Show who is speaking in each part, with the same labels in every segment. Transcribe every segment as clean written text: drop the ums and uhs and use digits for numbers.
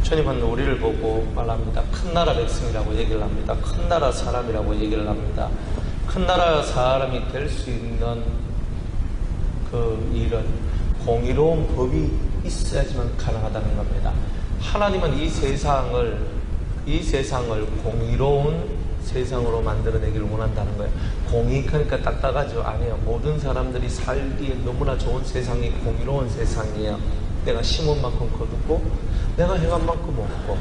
Speaker 1: 주님은 우리를 보고 말합니다. 큰 나라 백성이라고 얘기를 합니다. 큰 나라 사람이라고 얘기를 합니다. 큰 나라 사람이 될 수 있는 그 일은 공의로운 법이 있어야지만 가능하다는 겁니다. 하나님은 이 세상을 공의로운 세상으로 만들어내기를 원한다는 거예요. 공의, 그러니까 딱딱하죠? 아니에요. 모든 사람들이 살기에 너무나 좋은 세상이 공의로운 세상이에요. 내가 심은 만큼 거두고, 내가 행한 만큼 얻고,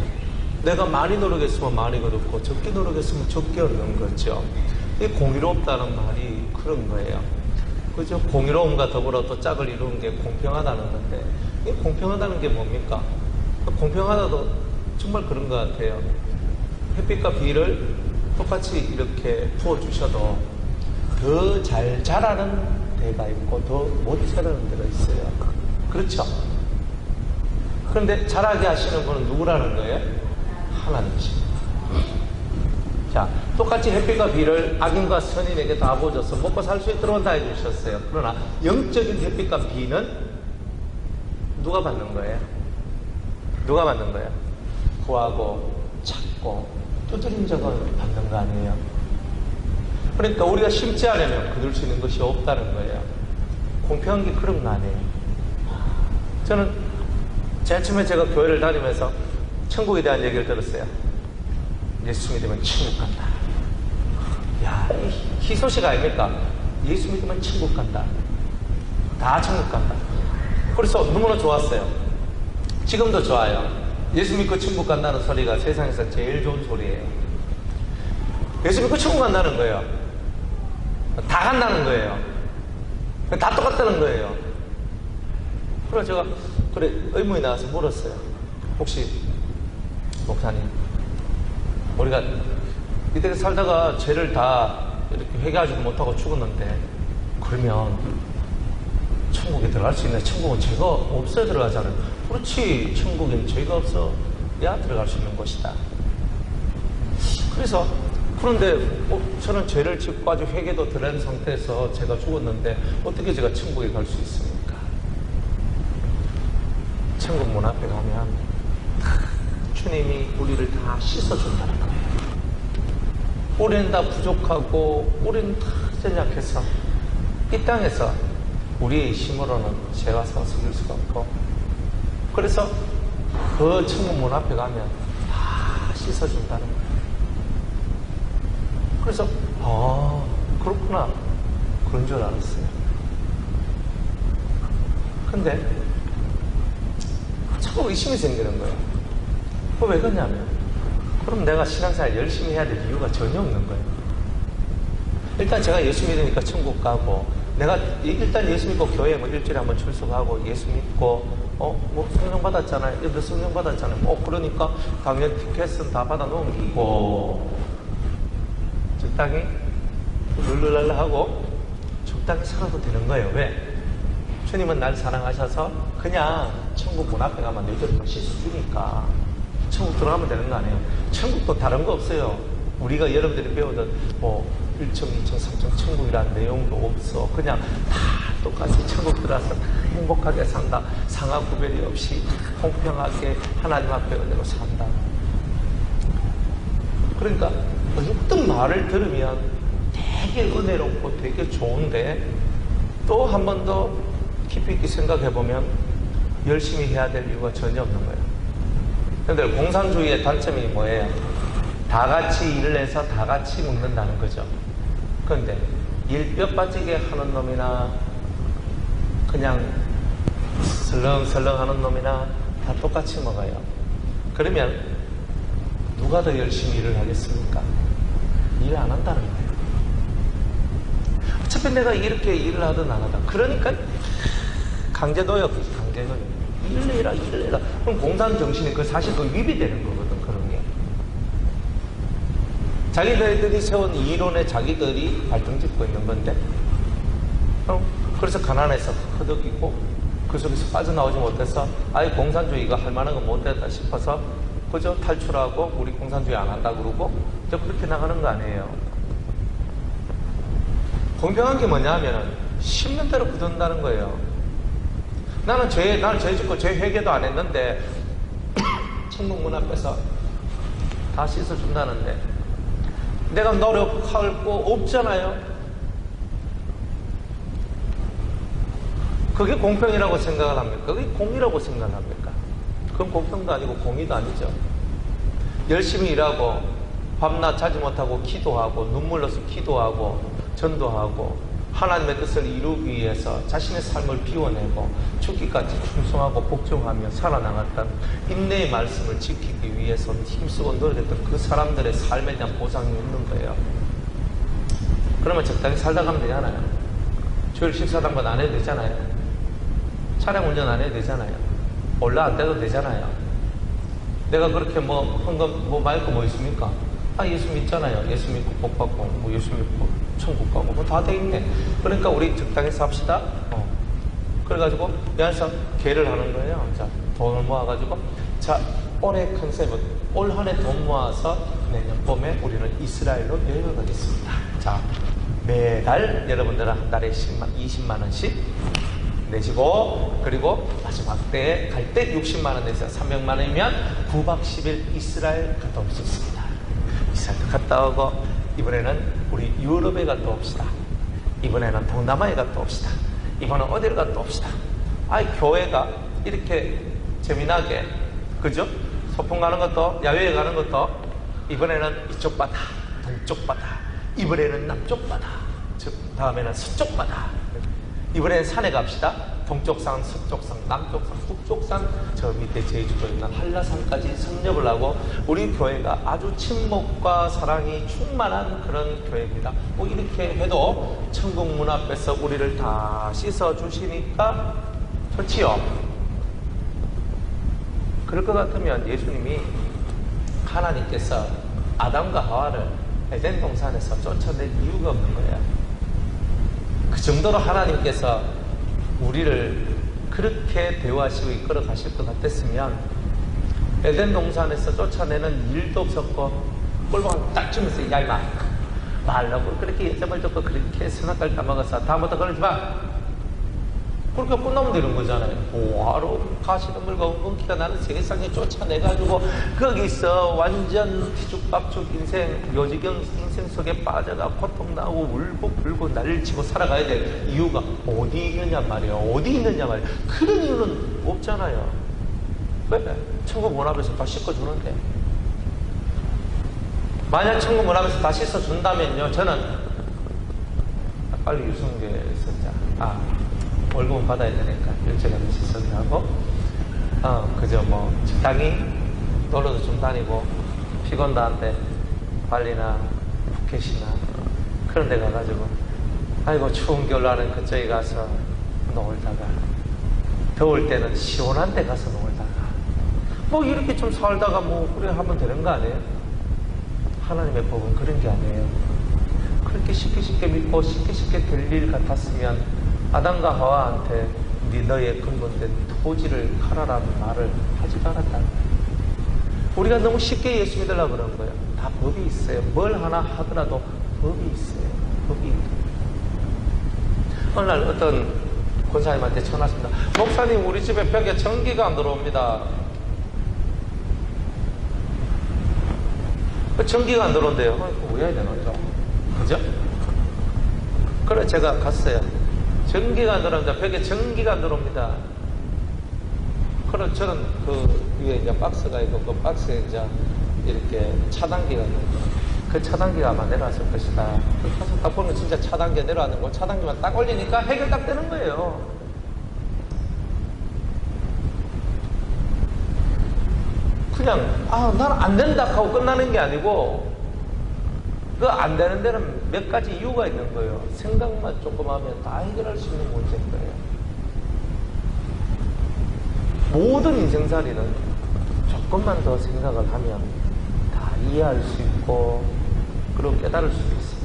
Speaker 1: 내가 많이 노력했으면 많이 거뒀고, 적게 노력했으면 적게 얻는 거죠. 이 공의롭다는 말이 그런 거예요. 그죠? 공의로움과 더불어 또 짝을 이루는 게 공평하다는 건데, 이 공평하다는 게 뭡니까? 공평하다도 정말 그런 것 같아요. 햇빛과 비를 똑같이 이렇게 부어주셔도 더 잘 자라는 데가 있고 더 못 자라는 데가 있어요. 그렇죠? 그런데 자라게 하시는 분은 누구라는 거예요? 하나님이십니다. 자, 똑같이 햇빛과 비를 악인과 선인에게 다 부어줘서 먹고 살 수 있도록 다 해주셨어요. 그러나 영적인 햇빛과 비는 누가 받는 거예요? 누가 받는 거예요? 구하고 찾고 두드린 적은 받는 거 아니에요? 그러니까 우리가 심지 않으면 거둘 수 있는 것이 없다는 거예요. 공평한 게 그런 거 아니에요? 저는 제일 처음에 제가 교회를 다니면서 천국에 대한 얘기를 들었어요. 예수 믿으면 천국 간다. 야, 희소식 아닙니까? 예수 믿으면 천국 간다. 다 천국 간다. 그래서 너무나 좋았어요. 지금도 좋아요. 예수 믿고 천국 간다는 소리가 세상에서 제일 좋은 소리예요. 예수 믿고 천국 간다는 거예요. 다 간다는 거예요. 다 똑같다는 거예요. 그래서 제가 의문이 나와서 물었어요. 혹시 목사님, 우리가 이때 살다가 죄를 다 이렇게 회개하지 못하고 죽었는데 그러면 천국에 들어갈 수 있나요? 천국은 죄가 없어야 들어가잖아요. 그렇지, 천국엔 죄가 없어야 들어갈 수 있는 곳이다. 그래서 그런데 저는 죄를 짓고 아주 회개도 덜 한 상태에서 제가 죽었는데 어떻게 제가 천국에 갈 수 있습니까? 천국 문 앞에 가면 주님이 우리를 다 씻어준다는 거예요. 우리는 다 부족하고 우리는 다 연약해서 이 땅에서 우리의 힘으로는 죄와 속일 수가 없고, 그래서 그 천국 문 앞에 가면 다 씻어준다는 거예요. 그래서 그렇구나, 그런 줄 알았어요. 근데 자꾸 의심이 생기는 거예요. 왜 그러냐면, 그럼 내가 신앙생활 열심히 해야 될 이유가 전혀 없는 거예요. 일단 제가 예수 믿으니까 천국 가고, 내가 일단 예수 믿고 교회에 일주일에 한번 출석하고 예수 믿고 성령 받았잖아요. 너 성령 받았잖아요. 그러니까 당연히 티켓은 다 받아 넘기고 적당히 룰루랄라 하고 적당히 살아도 되는 거예요. 왜? 주님은 날 사랑하셔서 그냥 천국 문 앞에 가면 너희들 다 씻어주니까 천국 들어가면 되는 거 아니에요? 천국도 다른 거 없어요. 우리가 여러분들이 배우던 1층, 2층, 3층 천국이라는 내용도 없어. 그냥 다 똑같이 천국 들어와서 다 행복하게 산다. 상하 구별이 없이 공평하게 하나님 앞에 은혜로 산다. 그러니까 어떤 말을 들으면 되게 은혜롭고 되게 좋은데 또 한 번 더 깊이 있게 생각해보면 열심히 해야 될 이유가 전혀 없는 거예요. 그런데 공산주의의 단점이 뭐예요? 다 같이 일을 해서 다 같이 먹는다는 거죠. 그런데 일 뼈 빠지게 하는 놈이나 그냥 설렁설렁 하는 놈이나 다 똑같이 먹어요. 그러면 누가 더 열심히 일을 하겠습니까? 일 안 한다는 거예요. 어차피 내가 이렇게 일을 하든 안 하든, 그러니까 강제노역이지, 강제노역. 일을 해라. 그럼 공산 정신이 사실 위배되는 거거든, 그런 게. 자기들이 세운 이론에 자기들이 발등짓고 있는 건데, 그래서 가난해서 허덕이고 그 속에서 빠져나오지 못해서 아예 공산주의가 할 만한 건 못했다 싶어서 그저 탈출하고 우리 공산주의 안 한다 그러고 이제 그렇게 나가는 거 아니에요. 공평한 게 뭐냐 하면은 심는 대로 거둔다는 거예요. 나는 죄 짓고 죄 회개도 안 했는데 천국 문 앞에서 다 씻어준다는데 내가 노력할 거 없잖아요. 그게 공평이라고 생각을 합니까? 그게 공이라고 생각을 합니까? 그건 공평도 아니고 공의도 아니죠. 열심히 일하고 밤낮 자지 못하고 기도하고 눈물 흘려서 기도하고 전도하고 하나님의 뜻을 이루기 위해서 자신의 삶을 비워내고 죽기까지 충성하고 복종하며 살아나갔던 인내의 말씀을 지키기 위해서 힘쓰고 노력했던 그 사람들의 삶에 대한 보상이 있는 거예요. 그러면 적당히 살다 가면 되잖아요. 주일 식사당번 안 해도 되잖아요. 차량 운전 안 해도 되잖아요. 올라 안 돼도 되잖아요. 내가 그렇게 헌금 말고 뭐 있습니까? 예수 믿잖아요. 예수 믿고 복 받고 예수 믿고 천국 가고 다 돼 있네. 그러니까 우리 적당히 삽시다. 그래가지고 여기서 계를 하는 거예요. 자, 돈을 모아가지고 자, 올해 컨셉은 올 한 해 돈 모아서 내년 봄에 우리는 이스라엘로 여행을 가겠습니다. 자, 매달 여러분들은 한 달에 20만 원씩 내시고, 그리고 마지막 때에 갈 때 60만 원 내서 300만 원이면 9박 10일 이스라엘 갔다 올 수 있습니다. 이스라엘 갔다 오고, 이번에는 우리 유럽에 갔다 옵시다. 이번에는 동남아에 갔다 옵시다. 이번엔 어디를 갔다 옵시다. 교회가 이렇게 재미나게, 그죠? 소풍 가는 것도, 야외에 가는 것도, 이번에는 이쪽 바다, 동쪽 바다, 이번에는 남쪽 바다, 다음에는 서쪽 바다, 이번에는 산에 갑시다. 동쪽산, 서쪽산, 남쪽산, 북쪽산, 저 밑에 제주도에 있는 한라산까지 섭렵을 하고 우리 교회가 아주 친목과 사랑이 충만한 그런 교회입니다. 이렇게 해도 천국 문 앞에서 우리를 다 씻어주시니까 좋지요. 그럴 것 같으면 예수님이 하나님께서 아담과 하와를 에덴 동산에서 쫓아낼 이유가 없는 거예요. 그 정도로 하나님께서 우리를 그렇게 대우하시고 이끌어 가실 것 같았으면 에덴 동산에서 쫓아내는 일도 없었고 꼴보기 딱 주면서 야 이마 말라고 그렇게 예점을 줬고 그렇게 선악과를 따먹어서 다음부터 그러지 마 그렇게 끝나면 되는 거잖아요. 뭐하러 가시는 물과 엉겅퀴가 나는 세상에 쫓아내가지고 거기서 완전 뒤죽박죽 인생, 요지경 인생 속에 빠져가 고통나고 울고 불고 난리를 치고 살아가야 될 이유가 어디 있느냐 말이에요. 어디 있느냐 말이에요. 그런 이유는 없잖아요. 왜? 천국 문 앞에서 다 씻어주는데. 만약 천국 문 앞에서 다 씻어준다면요, 저는 빨리 유승계에서 월급은 받아야 되니까 일찍하면 씻어도 하고 그저 적당히 놀러도 좀 다니고 피곤도 한데 발리나 푸켓이나 그런 데 가가지고 추운 겨울날은 그쪽에 가서 놀다가 더울 때는 시원한 데 가서 놀다가 이렇게 좀 살다가 그래 하면 되는 거 아니에요? 하나님의 법은 그런 게 아니에요. 그렇게 쉽게 믿고 쉽게 될 일 같았으면 아담과 하와한테 너의 근본된 토지를 팔아라는 말을 하지도 않았다. 우리가 너무 쉽게 예수 믿으려고 그러는 거예요. 다 법이 있어요. 뭘 하나 하더라도 법이 있어요. 법이 있어요. 어느 날 어떤 권사님한테 전화 왔습니다. 목사님, 우리 집에 벽에 전기가 안 들어옵니다. 전기가 안 들어온대요. 왜 해야 되나? 그죠? 그래 제가 갔어요. 전기가 안 들어옵니다. 벽에 전기가 안 들어옵니다. 그럼 저는 그 위에 이제 박스가 있고 그 박스에 이제 이렇게 차단기가 있는데 그 차단기가 아마 내려왔을 것이다. 그래서 딱 보면 진짜 차단기가 내려왔는 거 차단기만 딱 올리니까 해결 딱 되는 거예요. 그냥 나는 안 된다 하고 끝나는 게 아니고 그 안 되는 데는 몇 가지 이유가 있는 거예요. 생각만 조금 하면 다 해결할 수 있는 문제인 거예요. 모든 인생살이는 조금만 더 생각을 하면 다 이해할 수 있고 그리고 깨달을 수도 있어요.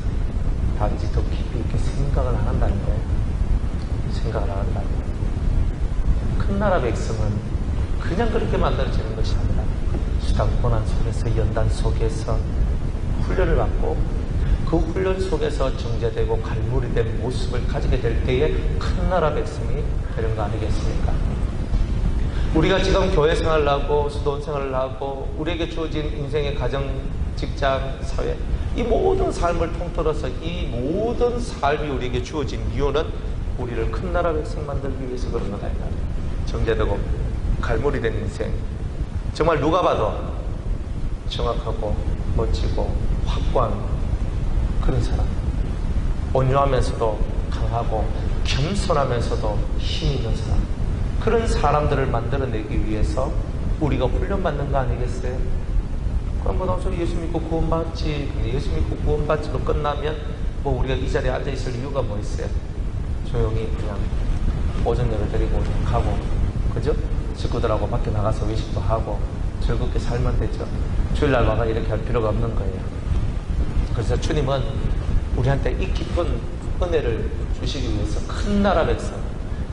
Speaker 1: 단지 더 깊이 있게 생각을 안 한다는 거예요. 생각을 안 한다는 거예요. 큰 나라 백성은 그냥 그렇게 만들어지는 것이 아니라 수단 고난 속에서 연단 속에서 훈련을 받고 그 훈련 속에서 정제되고 갈무리 된 모습을 가지게 될 때에 큰 나라 백성이 되는 거 아니겠습니까? 우리가 지금 교회 생활을 하고 수도원 생활을 하고 우리에게 주어진 인생의 가정, 직장, 사회, 이 모든 삶을 통틀어서 이 모든 삶이 우리에게 주어진 이유는 우리를 큰 나라 백성 만들기 위해서 그런 거다. 정제되고 갈무리 된 인생, 정말 누가 봐도 정확하고 멋지고 확고한 그런 사람, 온유하면서도 강하고 겸손하면서도 힘 있는 사람, 그런 사람들을 만들어내기 위해서 우리가 훈련받는 거 아니겠어요? 그럼 뭐 나중에 예수 믿고 구원받지, 예수 믿고 구원받지로 끝나면 뭐 우리가 이 자리에 앉아있을 이유가 뭐 있어요? 조용히 그냥 오전 예배 드리고 그냥 가고, 그죠? 식구들하고 밖에 나가서 외식도 하고 즐겁게 살면 되죠. 주일날 와가 이렇게 할 필요가 없는 거예요. 그래서 주님은 우리한테 이 깊은 은혜를 주시기 위해서 큰 나라 백성,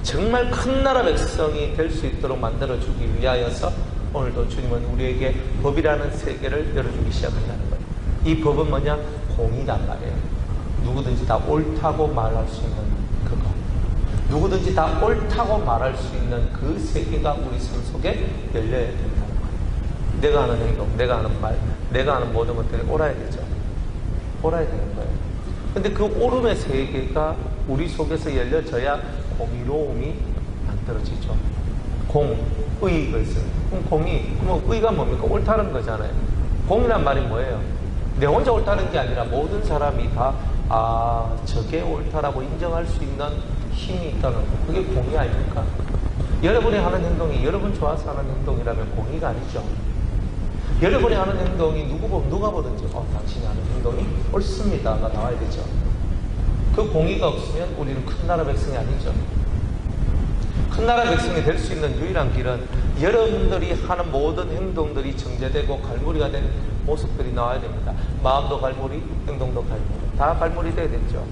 Speaker 1: 정말 큰 나라 백성이 될 수 있도록 만들어주기 위하여서 오늘도 주님은 우리에게 법이라는 세계를 열어주기 시작한다는 거예요. 이 법은 뭐냐? 공의란 말이에요. 누구든지 다 옳다고 말할 수 있는 그거, 누구든지 다 옳다고 말할 수 있는 그 세계가 우리 삶 속에 열려야 된다는 거예요. 내가 하는 행동, 내가 하는 말, 내가 하는 모든 것들이 옳아야 되죠. 옳아야 되는 거예요. 근데 그 옳음의 세계가 우리 속에서 열려져야 공의로움이 만들어지죠. 공의를 쓰는. 그럼 공의, 그럼 의가 뭡니까? 옳다는 거잖아요. 공이란 말이 뭐예요? 내 혼자 옳다는 게 아니라 모든 사람이 다 저게 옳다라고 인정할 수 있는 힘이 있다는 거. 그게 공의 아닙니까? 여러분이 하는 행동이 여러분 좋아서 하는 행동이라면 공의가 아니죠. 여러분이 하는 행동이 누가 보든지 당신이 하는 행동이 옳습니다가 나와야 되죠. 그 공의가 없으면 우리는 큰 나라 백성이 아니죠. 큰 나라 백성이 될 수 있는 유일한 길은 여러분들이 하는 모든 행동들이 정제되고 갈무리가 된 모습들이 나와야 됩니다. 마음도 갈무리, 행동도 갈무리, 다 갈무리 돼야 되죠.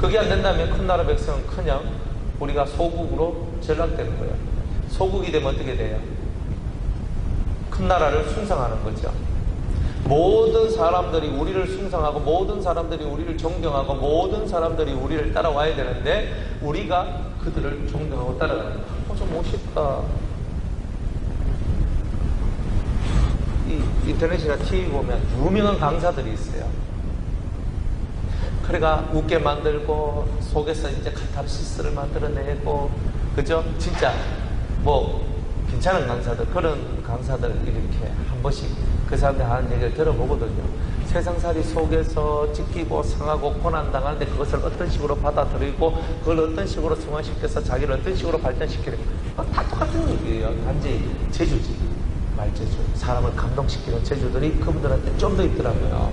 Speaker 1: 그게 안 된다면 큰 나라 백성은 그냥 우리가 소국으로 전락되는 거예요. 소국이 되면 어떻게 돼요? 큰 나라를 숭상하는 거죠. 모든 사람들이 우리를 숭상하고 모든 사람들이 우리를 존경하고 모든 사람들이 우리를 따라와야 되는데 우리가 그들을 존경하고 따라가는 거예요. 좀 멋있다. 이 인터넷이나 TV 보면 유명한 강사들이 있어요. 그래가 웃게 만들고 속에서 이제 카타르시스를 만들어내고, 그죠? 진짜 뭐 괜찮은 강사들, 그런 강사들 이렇게 한 번씩 그 사람들 하는 얘기를 들어보거든요. 세상살이 속에서 찢기고 상하고 고난당하는데 그것을 어떤 식으로 받아들이고 그걸 어떤 식으로 승화시켜서 자기를 어떤 식으로 발전시키는, 다 똑같은 얘기예요. 단지 재주지, 말재주, 사람을 감동시키는 재주들이 그분들한테 좀 더 있더라고요.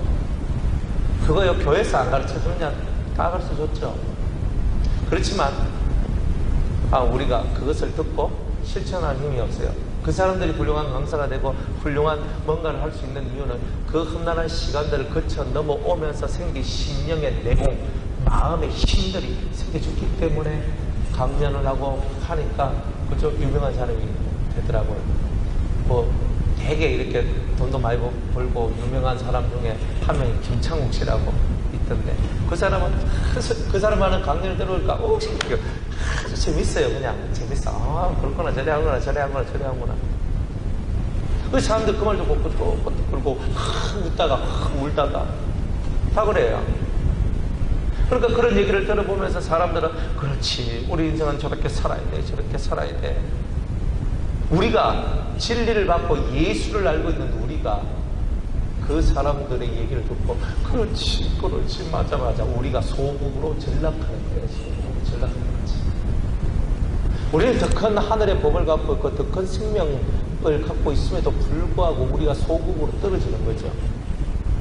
Speaker 1: 그거요, 교회에서 안 가르쳐주느냐? 다 가르쳐줬죠. 그렇지만 우리가 그것을 듣고 실천할 힘이 없어요. 그 사람들이 훌륭한 강사가 되고 훌륭한 뭔가를 할 수 있는 이유는 그 험난한 시간들을 거쳐 넘어오면서 생긴 심령의 내공, 마음의 힘들이 생겨졌기 때문에 강연을 하고 하니까 그저 유명한 사람이 되더라고요. 뭐 되게 이렇게 돈도 많이 벌고 유명한 사람 중에 한 명이 김창욱 씨라고 있던데, 그 사람은 그 사람 하는 강연을 들어보니까 아주 재밌어요. 그냥 재밌어. 그렇구나, 저래 하구나, 저래 하구나, 저래 하구나. 그 사람들 그 말 듣고 끄떡끄떡 끌고 웃다가 울다가 다 그래요. 그러니까 그런 얘기를 들어보면서 사람들은 그렇지, 우리 인생은 저렇게 살아야 돼, 저렇게 살아야 돼. 우리가 진리를 받고 예수를 알고 있는 우리가 그 사람들의 얘기를 듣고 그렇지 맞아 우리가 소국으로 전락하는 거예요. 소국으로 전락하는 거지. 우리는 더 큰 하늘의 법을 갖고 있고 더 큰 생명을 갖고 있음에도 불구하고 우리가 소국으로 떨어지는 거죠.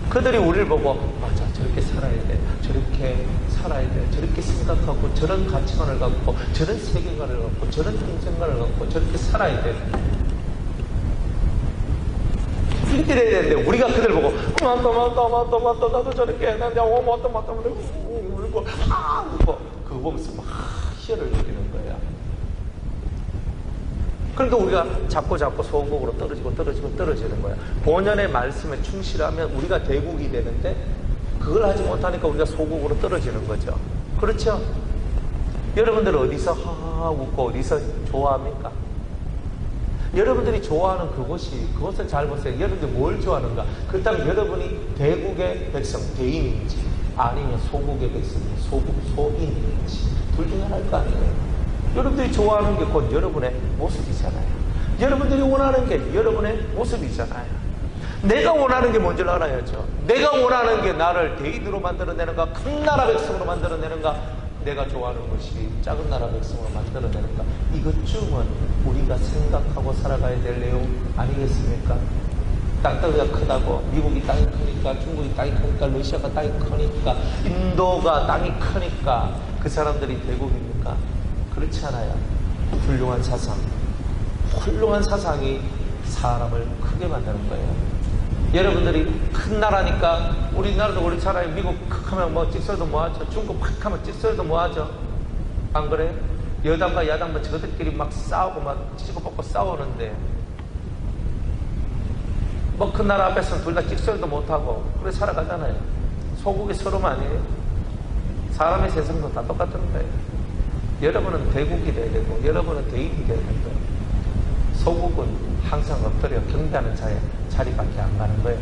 Speaker 1: 그들이 우리를 보고 맞아, 저렇게 살아야 돼, 저렇게 살아야 돼, 저렇게 생각하고 저런 가치관을 갖고 저런 세계관을 갖고 저런 인생관을 갖고 저렇게 살아야 돼, 이렇게 돼야 되는데 우리가 그들 보고 맞다 나도 저렇게 해, 맞다 울고 울고 그거 보면서 막 희열을 느끼는 거야. 그러니까 우리가 자꾸 소극으로 떨어지는 거야. 본연의 말씀에 충실하면 우리가 대국이 되는데 그걸 하지 못하니까 우리가 소극으로 떨어지는 거죠. 그렇죠? 여러분들 어디서 하하 웃고 어디서 좋아합니까? 여러분들이 좋아하는 그것을 잘 보세요. 여러분들이 뭘 좋아하는가? 그렇다면 여러분이 대국의 백성, 대인인지 아니면 소국의 백성, 소인인지 둘 중에 하나일 거 아니에요. 여러분들이 좋아하는 게 곧 여러분의 모습이잖아요. 여러분들이 원하는 게 여러분의 모습이잖아요. 내가 원하는 게 뭔지 알아야죠. 내가 원하는 게 나를 대인으로 만들어내는가, 큰 나라 백성으로 만들어내는가, 내가 좋아하는 것이 작은 나라 백성으로 만들어내는가, 이것쯤은 우리가 생각하고 살아가야 될 내용 아니겠습니까? 땅덩이가 크다고 미국이 땅이 크니까, 중국이 땅이 크니까, 러시아가 땅이 크니까, 인도가 땅이 크니까 그 사람들이 대국입니까? 그렇지 않아요. 훌륭한 사상이 사람을 크게 만드는 거예요. 여러분들이 큰 나라니까, 우리나라도 그렇잖아요. 미국 크 하면 뭐 찍소리도 뭐하죠. 중국 팍 하면 찍소리도 뭐하죠. 안 그래? 여당과 야당 저들끼리 막 싸우고 막 치고받고 싸우는데, 뭐 큰 나라 앞에서는 둘 다 찍소리도 못하고 그래 살아가잖아요. 소국이 서로만 아니에요. 사람의 세상도 다 똑같은 거예요. 여러분은 대국이 돼야 되고 여러분은 대인이 돼야 되는 거예요. 소국은 항상 엎드려 경배하는 자리밖에 안 가는 거예요.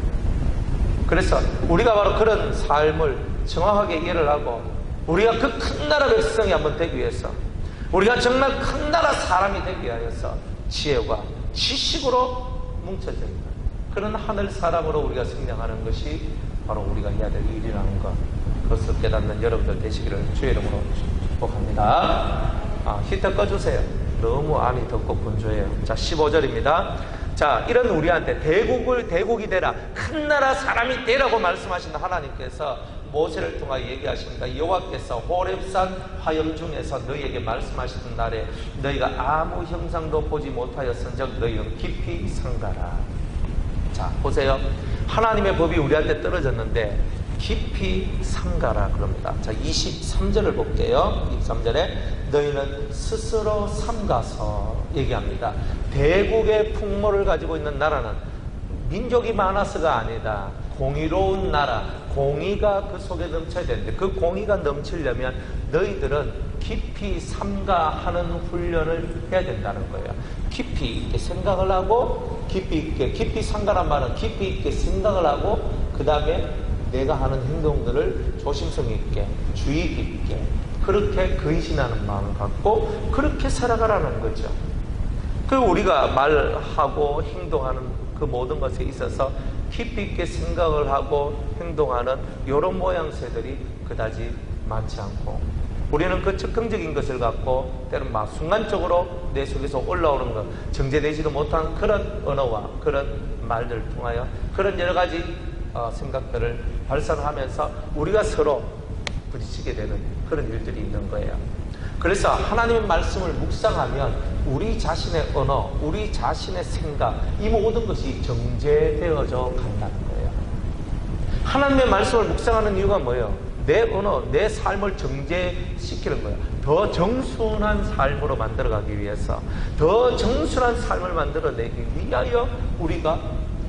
Speaker 1: 그래서 우리가 바로 그런 삶을 정확하게 이해를 하고, 우리가 그 큰 나라 백성이 한번 되기 위해서, 우리가 정말 큰 나라 사람이 되기 위하여서 지혜와 지식으로 뭉쳐져 있는 그런 하늘 사람으로 우리가 성장하는 것이 바로 우리가 해야 될 일이라는 것, 그것을 깨닫는 여러분들 되시기를 주의 이름으로 축복합니다. 히터 꺼주세요. 너무 안이 덥고 분주해요. 자, 15절입니다. 자, 이런 우리한테 대국이 되라, 큰 나라 사람이 되라고 말씀하신 하나님께서 모세를 통하여 얘기하십니다. 여호와께서 호렙산 화염 중에서 너희에게 말씀하시던 날에 너희가 아무 형상도 보지 못하였은즉 너희는 깊이 상가라. 자, 보세요. 하나님의 법이 우리한테 떨어졌는데 깊이 상가라 그럽니다. 자, 23절을 볼게요. 23절에 너희는 스스로 삼가서 얘기합니다. 대국의 풍모를 가지고 있는 나라는 민족이 많아서가 아니다. 공의로운 나라, 공의가 그 속에 넘쳐야 되는데, 그 공의가 넘치려면 너희들은 깊이 삼가하는 훈련을 해야 된다는 거예요. 깊이 있게 생각을 하고, 깊이 상가란 말은 깊이 있게 생각을 하고, 그 다음에 내가 하는 행동들을 조심성 있게, 주의 깊게, 그렇게 근신하는 마음을 갖고 그렇게 살아가라는 거죠. 그리고 우리가 말하고 행동하는 그 모든 것에 있어서 깊이 있게 생각을 하고 행동하는 이런 모양새들이 그다지 많지 않고, 우리는 그 즉흥적인 것을 갖고 때로는 막 순간적으로 내 속에서 올라오는 것, 정제되지도 못한 그런 언어와 그런 말들을 통하여 그런 여러 가지 생각들을 발산하면서 우리가 서로 부딪히게 되는 그런 일들이 있는 거예요. 그래서 하나님의 말씀을 묵상하면 우리 자신의 언어, 우리 자신의 생각, 이 모든 것이 정제되어져 간다는 거예요. 하나님의 말씀을 묵상하는 이유가 뭐예요? 내 언어, 내 삶을 정제시키는 거예요. 더 정순한 삶으로 만들어가기 위해서, 더 정순한 삶을 만들어내기 위하여 우리가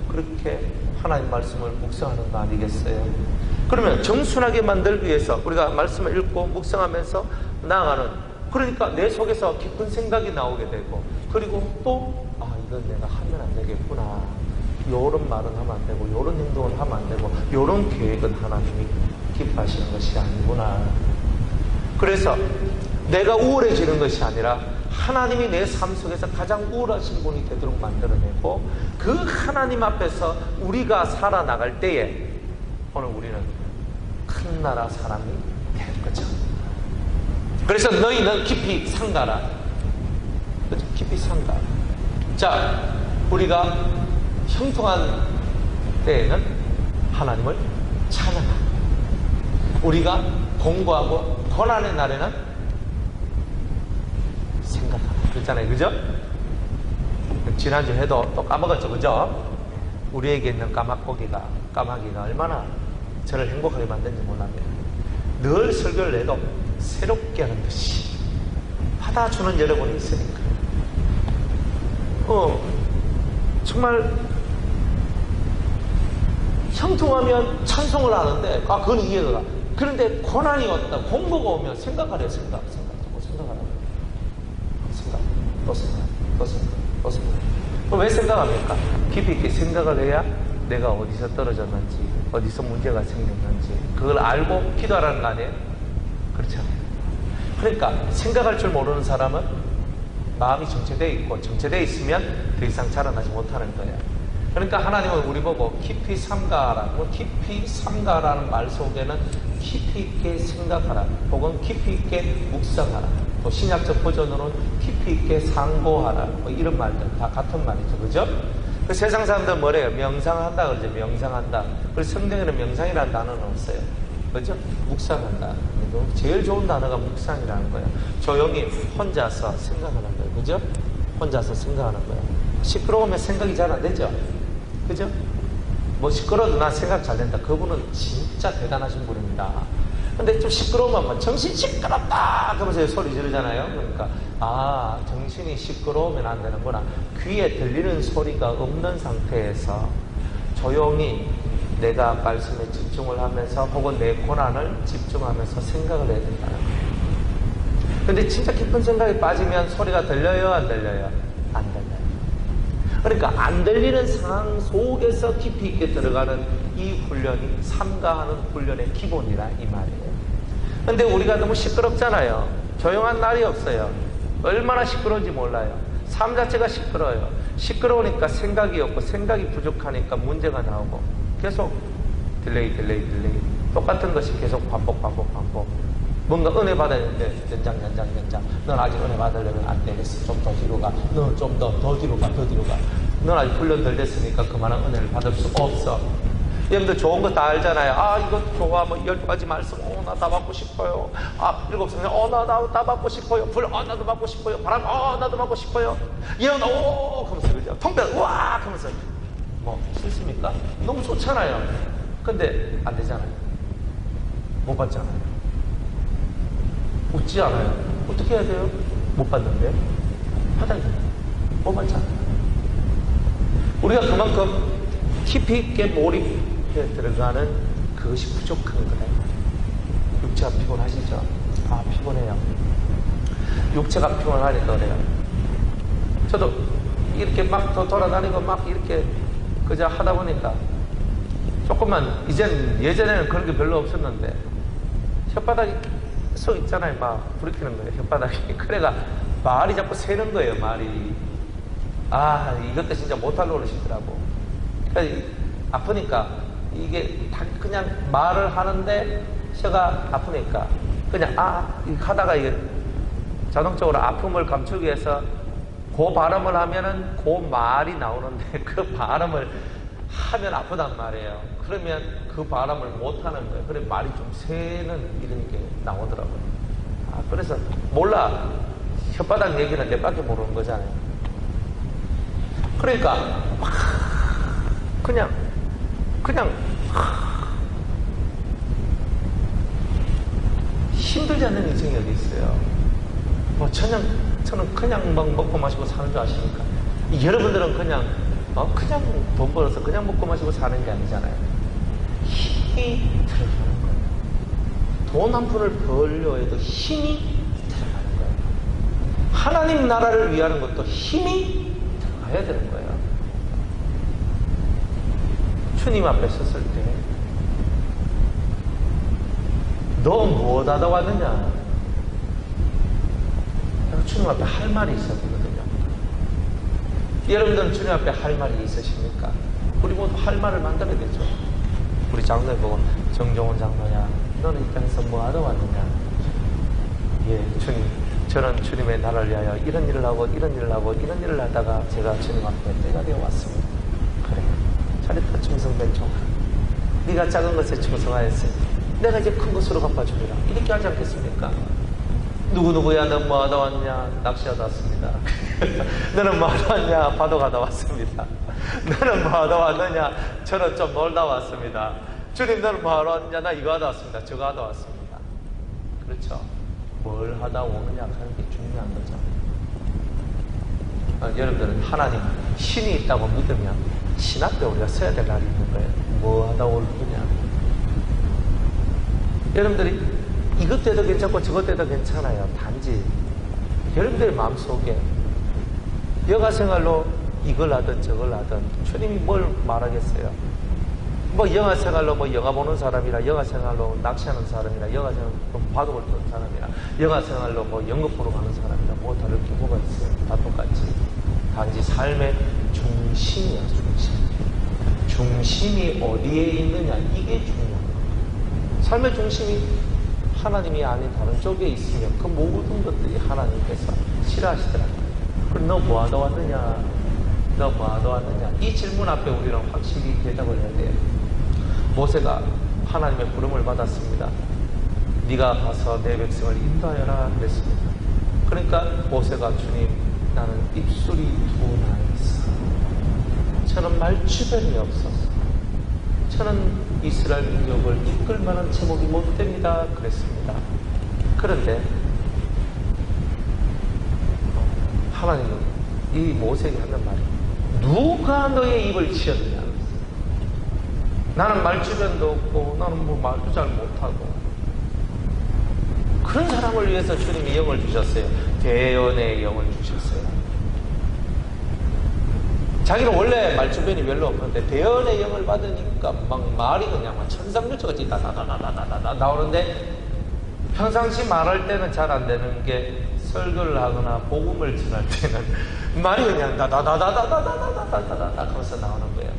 Speaker 1: 그렇게 하나님 말씀을 묵상하는 거 아니겠어요? 그러면 정순하게 만들기 위해서 우리가 말씀을 읽고 묵상하면서 나아가는, 그러니까 내 속에서 깊은 생각이 나오게 되고, 그리고 또 이건 내가 하면 안 되겠구나, 요런 말은 하면 안 되고 요런 행동을 하면 안 되고 요런 계획은 하나님이 기뻐하시는 것이 아니구나. 그래서 내가 우월해지는 것이 아니라 하나님이 내 삶 속에서 가장 우월하신 분이 되도록 만들어내고, 그 하나님 앞에서 우리가 살아나갈 때에 오늘 우리는 큰 나라 사람이 될 거죠. 그래서 너희는 깊이 상가라. 깊이 상가. 자, 우리가 형통한 때에는 하나님을 찬양하고, 우리가 공부하고 고난의 날에는 생각하고 그랬잖아요. 그죠? 지난주 해도 또 까먹었죠. 그죠? 우리에게 있는 까마귀가 얼마나 저를 행복하게 만드는지 몰랍니다. 늘 설교를 해도 새롭게 하는 듯이 받아주는 여러분이 있으니까 정말 형통하면 찬송을 하는데 그건 이해가 가. 그런데 고난이 왔다, 공부가 오면 생각하래요. 생각 또 생각. 없습니다. 그럼 왜 생각합니까? 깊이 있게 생각을 해야 내가 어디서 떨어졌는지, 어디서 문제가 생겼는지 그걸 알고 기도하라는 거 아니에요? 그렇잖아요. 그러니까 생각할 줄 모르는 사람은 마음이 정체되어 있고, 정체되어 있으면 더 이상 자라나지 못하는 거예요. 그러니까 하나님은 우리 보고 깊이 삼가하라. 깊이 삼가라는 말 속에는 깊이 있게 생각하라, 혹은 깊이 있게 묵상하라, 또 신약적 버전으로는 깊이 있게 상고하라, 뭐 이런 말들 다 같은 말이죠. 그죠? 그 세상 사람들은 뭐래요? 명상한다 그러죠. 명상한다. 그래서 성경에는 명상이라는 단어는 없어요. 그죠? 묵상한다. 제일 좋은 단어가 묵상이라는 거예요. 조용히 혼자서 생각하는 거예요. 그죠? 혼자서 생각하는 거예요. 시끄러우면 생각이 잘 안 되죠? 그죠? 뭐 시끄러워도 난 생각 잘 된다. 그분은 진짜 대단하신 분입니다. 근데 좀 시끄러우면 뭐 정신 시끄럽다 그러면서 소리 지르잖아요. 그러니까 정신이 시끄러우면 안 되는구나. 귀에 들리는 소리가 없는 상태에서 조용히 내가 말씀에 집중을 하면서, 혹은 내 고난을 집중하면서 생각을 해야 된다는 거예요. 근데 진짜 깊은 생각에 빠지면 소리가 들려요, 안 들려요? 안 들려요. 그러니까 안 들리는 상황 속에서 깊이 있게 들어가는 이 훈련이 삼가하는 훈련의 기본이라 이 말이에요. 근데 우리가 너무 시끄럽잖아요. 조용한 날이 없어요. 얼마나 시끄러운지 몰라요. 삶 자체가 시끄러워요. 시끄러우니까 생각이 없고, 생각이 부족하니까 문제가 나오고, 계속 딜레이. 똑같은 것이 계속 반복. 뭔가 은혜 받았는데 연장. 넌 아직 은혜 받으려면 안 되겠어. 좀 더 뒤로 가. 넌 좀 더 뒤로 가. 넌 아직 훈련 덜 됐으니까 그만한 은혜를 받을 수 없어. 여러분들 좋은 거 다 알잖아요. 이거 좋아. 뭐 12가지 말씀. 나 다 받고 싶어요. 7성령. 나 다 받고 싶어요. 불. 나도 받고 싶어요. 바람. 나도 받고 싶어요. 예언. 하면서 그죠? 통변. 우와! 하면서. 뭐 싫습니까? 너무 좋잖아요. 근데 안 되잖아요. 못 받잖아요. 웃지 않아요. 어떻게 해야 돼요? 못 받는데 받아야 돼요. 못 받잖아요. 우리가 그만큼 깊이 있게 몰입해 들어가는 그것이 부족한 거예요. 육체가 피곤하시죠? 피곤해요. 육체가 피곤하니까 그래요. 저도 이렇게 막 돌아다니고 막 이렇게 그저 하다 보니까 조금만, 예전에는 그런 게 별로 없었는데 혓바닥이 서 있잖아요. 막 부리키는 거예요. 혓바닥이. 그래가 말이 자꾸 새는 거예요. 말이. 이것도 진짜 못할 노릇이더라고. 그러니까 아프니까 이게 다 그냥 말을 하는데 혀가 아프니까 그냥 하다가 이게 자동적으로 아픔을 감추기 위해서 그 발음을 하면은 그 말이 나오는데 그 발음을 하면 아프단 말이에요. 그러면 그 발음을 못 하는 거예요. 그래 말이 좀 새는 이런 게 나오더라고요. 그래서 몰라. 혓바닥 얘기는 내밖에 모르는 거잖아요. 그러니까 그냥 힘들지 않는 인생이 어디 있어요. 저는 그냥 막 먹고 마시고 사는 줄 아십니까? 여러분들은 그냥 돈 벌어서 그냥 먹고 마시고 사는 게 아니잖아요. 힘이 들어가는 거예요. 돈 한 푼을 벌려 해도 힘이 들어가는 거예요. 하나님 나라를 위하는 것도 힘이 들어가야 되는 거예요. 주님 앞에 섰을 때 너 무엇 하다 왔느냐? 주님 앞에 할 말이 있어야 되거든요. 여러분들은 주님 앞에 할 말이 있으십니까? 우리 모두 할 말을 만들어야겠죠. 우리 장로에 보고, 정종원 장로야, 너는 이 땅에서 뭐 하다 왔느냐? 주님, 저는 주님의 나라를 위하여 이런 일을 하고 이런 일을 하다가 제가 주님 앞에 때가 되어 왔습니다. 그래, 잘했다. 충성된 종아. 네가 작은 것에 충성하였으니 내가 이제 큰 것으로 갚아주리라. 이렇게 하지 않겠습니까? 누구야, 넌 뭐 하다 왔냐? 낚시하다 왔습니다. 너는 뭐 하다 왔냐? 바둑하다 왔습니다. 너는 뭐 하다 왔느냐? 저는 좀 놀다 왔습니다. 주님, 너는 뭐 하러 왔냐? 나 이거 하다 왔습니다. 저거 하다 왔습니다. 그렇죠? 뭘 하다 오느냐 하는 게 중요한 거죠. 여러분들은 하나님, 신이 있다고 믿으면 신 앞에 우리가 서야 될 날이 있는 거예요. 뭐 하다 올 거냐? 여러분들이 이것 때도 괜찮고 저것 때도 괜찮아요. 단지 여러분들의 마음속에 여가 생활로 이걸 하든 저걸 하든 주님이 뭘 말하겠어요? 뭐 영화 생활로 뭐 영화 보는 사람이나 영화 생활로 낚시하는 사람이나 영화 생활로 바둑을 두는 사람이나 영화 생활로 뭐 연극 보러 가는 사람이나 뭐 다를 게 뭐가 있어요? 다 똑같지. 단지 삶의 중심이야, 중심. 중심이 어디에 있느냐, 이게 중요한 거야. 삶의 중심이 하나님이 아닌 다른 쪽에 있으면 그 모든 것들이 하나님께서 싫어하시더라고요. 그럼 너 뭐하러 왔느냐? 너 뭐하러 왔느냐? 이 질문 앞에 우리는 확실히 대답을 해야 돼요. 모세가 하나님의 부름을 받았습니다. 네가 가서 내 백성을 인도하여라 그랬습니다. 그러니까 모세가 주님, 나는 입술이 두 나이 있어. 저는 말주변이 없어서 저는 이스라엘 민족을 이끌 만한 제목이 못 됩니다 그랬습니다. 그런데 하나님은 이 모세에게 하는 말이, 누가 너의 입을 치었느냐? 나는 말주변도 없고 나는 뭐 말도 잘 못하고. 그런 사람을 위해서 주님이 영을 주셨어요. 대언의 영을 주셨어요. 자기는 원래 말주변이 별로 없는데 대언의 영을 받으니까 막 말이 그냥 막 천상유처같이 다다다다다다다 나오는데, 평상시 말할 때는 잘 안 되는 게 설교를 하거나 복음을 전할 때는 말이 그냥 다다다다다다다다다다다 하면서 나오는 거예요.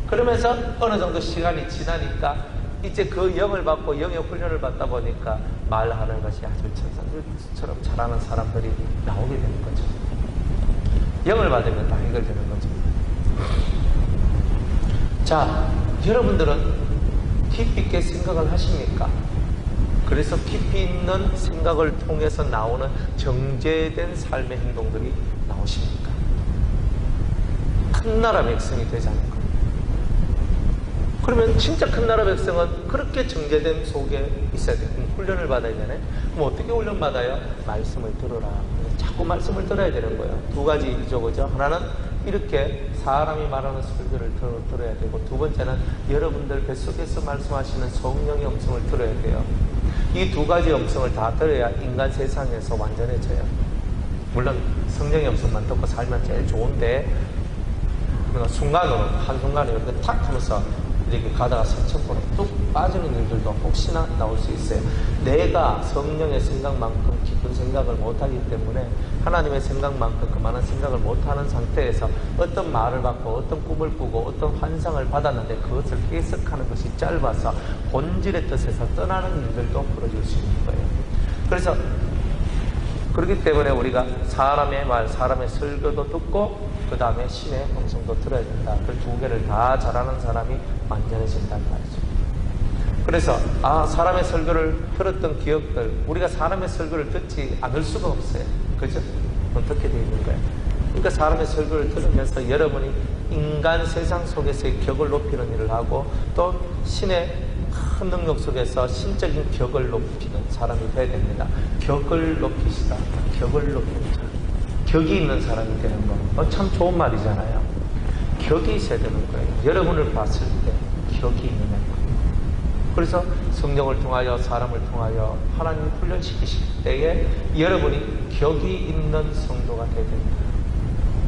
Speaker 1: 그러면서 어느 정도 시간이 지나니까 이제 그 영을 받고 영의 훈련을 받다 보니까 말하는 것이 아주 천상유처럼 잘하는 사람들이 나오게 되는 거죠. 영을 받으면 다 해결되는 거죠. 자, 여러분들은 깊이 있게 생각을 하십니까? 그래서 깊이 있는 생각을 통해서 나오는 정제된 삶의 행동들이 나오십니까? 큰 나라 백성이 되지 않을까? 그러면 진짜 큰 나라 백성은 그렇게 정제됨 속에 있어야 돼요. 훈련을 받아야 되네. 그럼 어떻게 훈련 받아요? 말씀을 들어라. 자꾸 말씀을 들어야 되는 거예요. 두 가지죠, 그죠? 하나는 이렇게 사람이 말하는 설교를 들어야 되고, 두 번째는 여러분들 뱃속에서 말씀하시는 성령의 음성을 들어야 돼요. 이 두 가지 음성을 다 들어야 인간 세상에서 완전해져요. 물론 성령의 음성만 듣고 살면 제일 좋은데, 순간으로, 한순간에 이렇게 탁 하면서 이렇게 가다가 선천포로 뚝 빠지는 일들도 혹시나 나올 수 있어요. 내가 성령의 생각만큼 깊은 생각을 못하기 때문에 하나님의 생각만큼 그만한 생각을 못하는 상태에서 어떤 말을 받고 어떤 꿈을 꾸고 어떤 환상을 받았는데 그것을 해석하는 것이 짧아서 본질의 뜻에서 떠나는 일들도 벌어질 수 있는 거예요. 그래서 그렇기 때문에 우리가 사람의 말, 사람의 설교도 듣고 그 다음에 신의 음성도 들어야 된다. 그 두 개를 다 잘하는 사람이 완전해진다는 말이죠. 그래서 사람의 설교를 들었던 기억들, 우리가 사람의 설교를 듣지 않을 수가 없어요. 그죠? 어떻게 되어 있는 거예요? 그러니까 사람의 설교를 들으면서 여러분이 인간 세상 속에서의 격을 높이는 일을 하고, 또 신의 큰 능력 속에서 신적인 격을 높이는 사람이 되어야 됩니다. 격을 높이시다. 격을 높이는 사람. 격이 있는 사람이 되는 거. 참 좋은 말이잖아요. 격이 있어야 되는 거예요. 여러분을 봤을 때 격이 있느냐. 그래서 성령을 통하여 사람을 통하여 하나님을 훈련시키실 때에 여러분이 격이 있는 성도가 되어야 됩니다.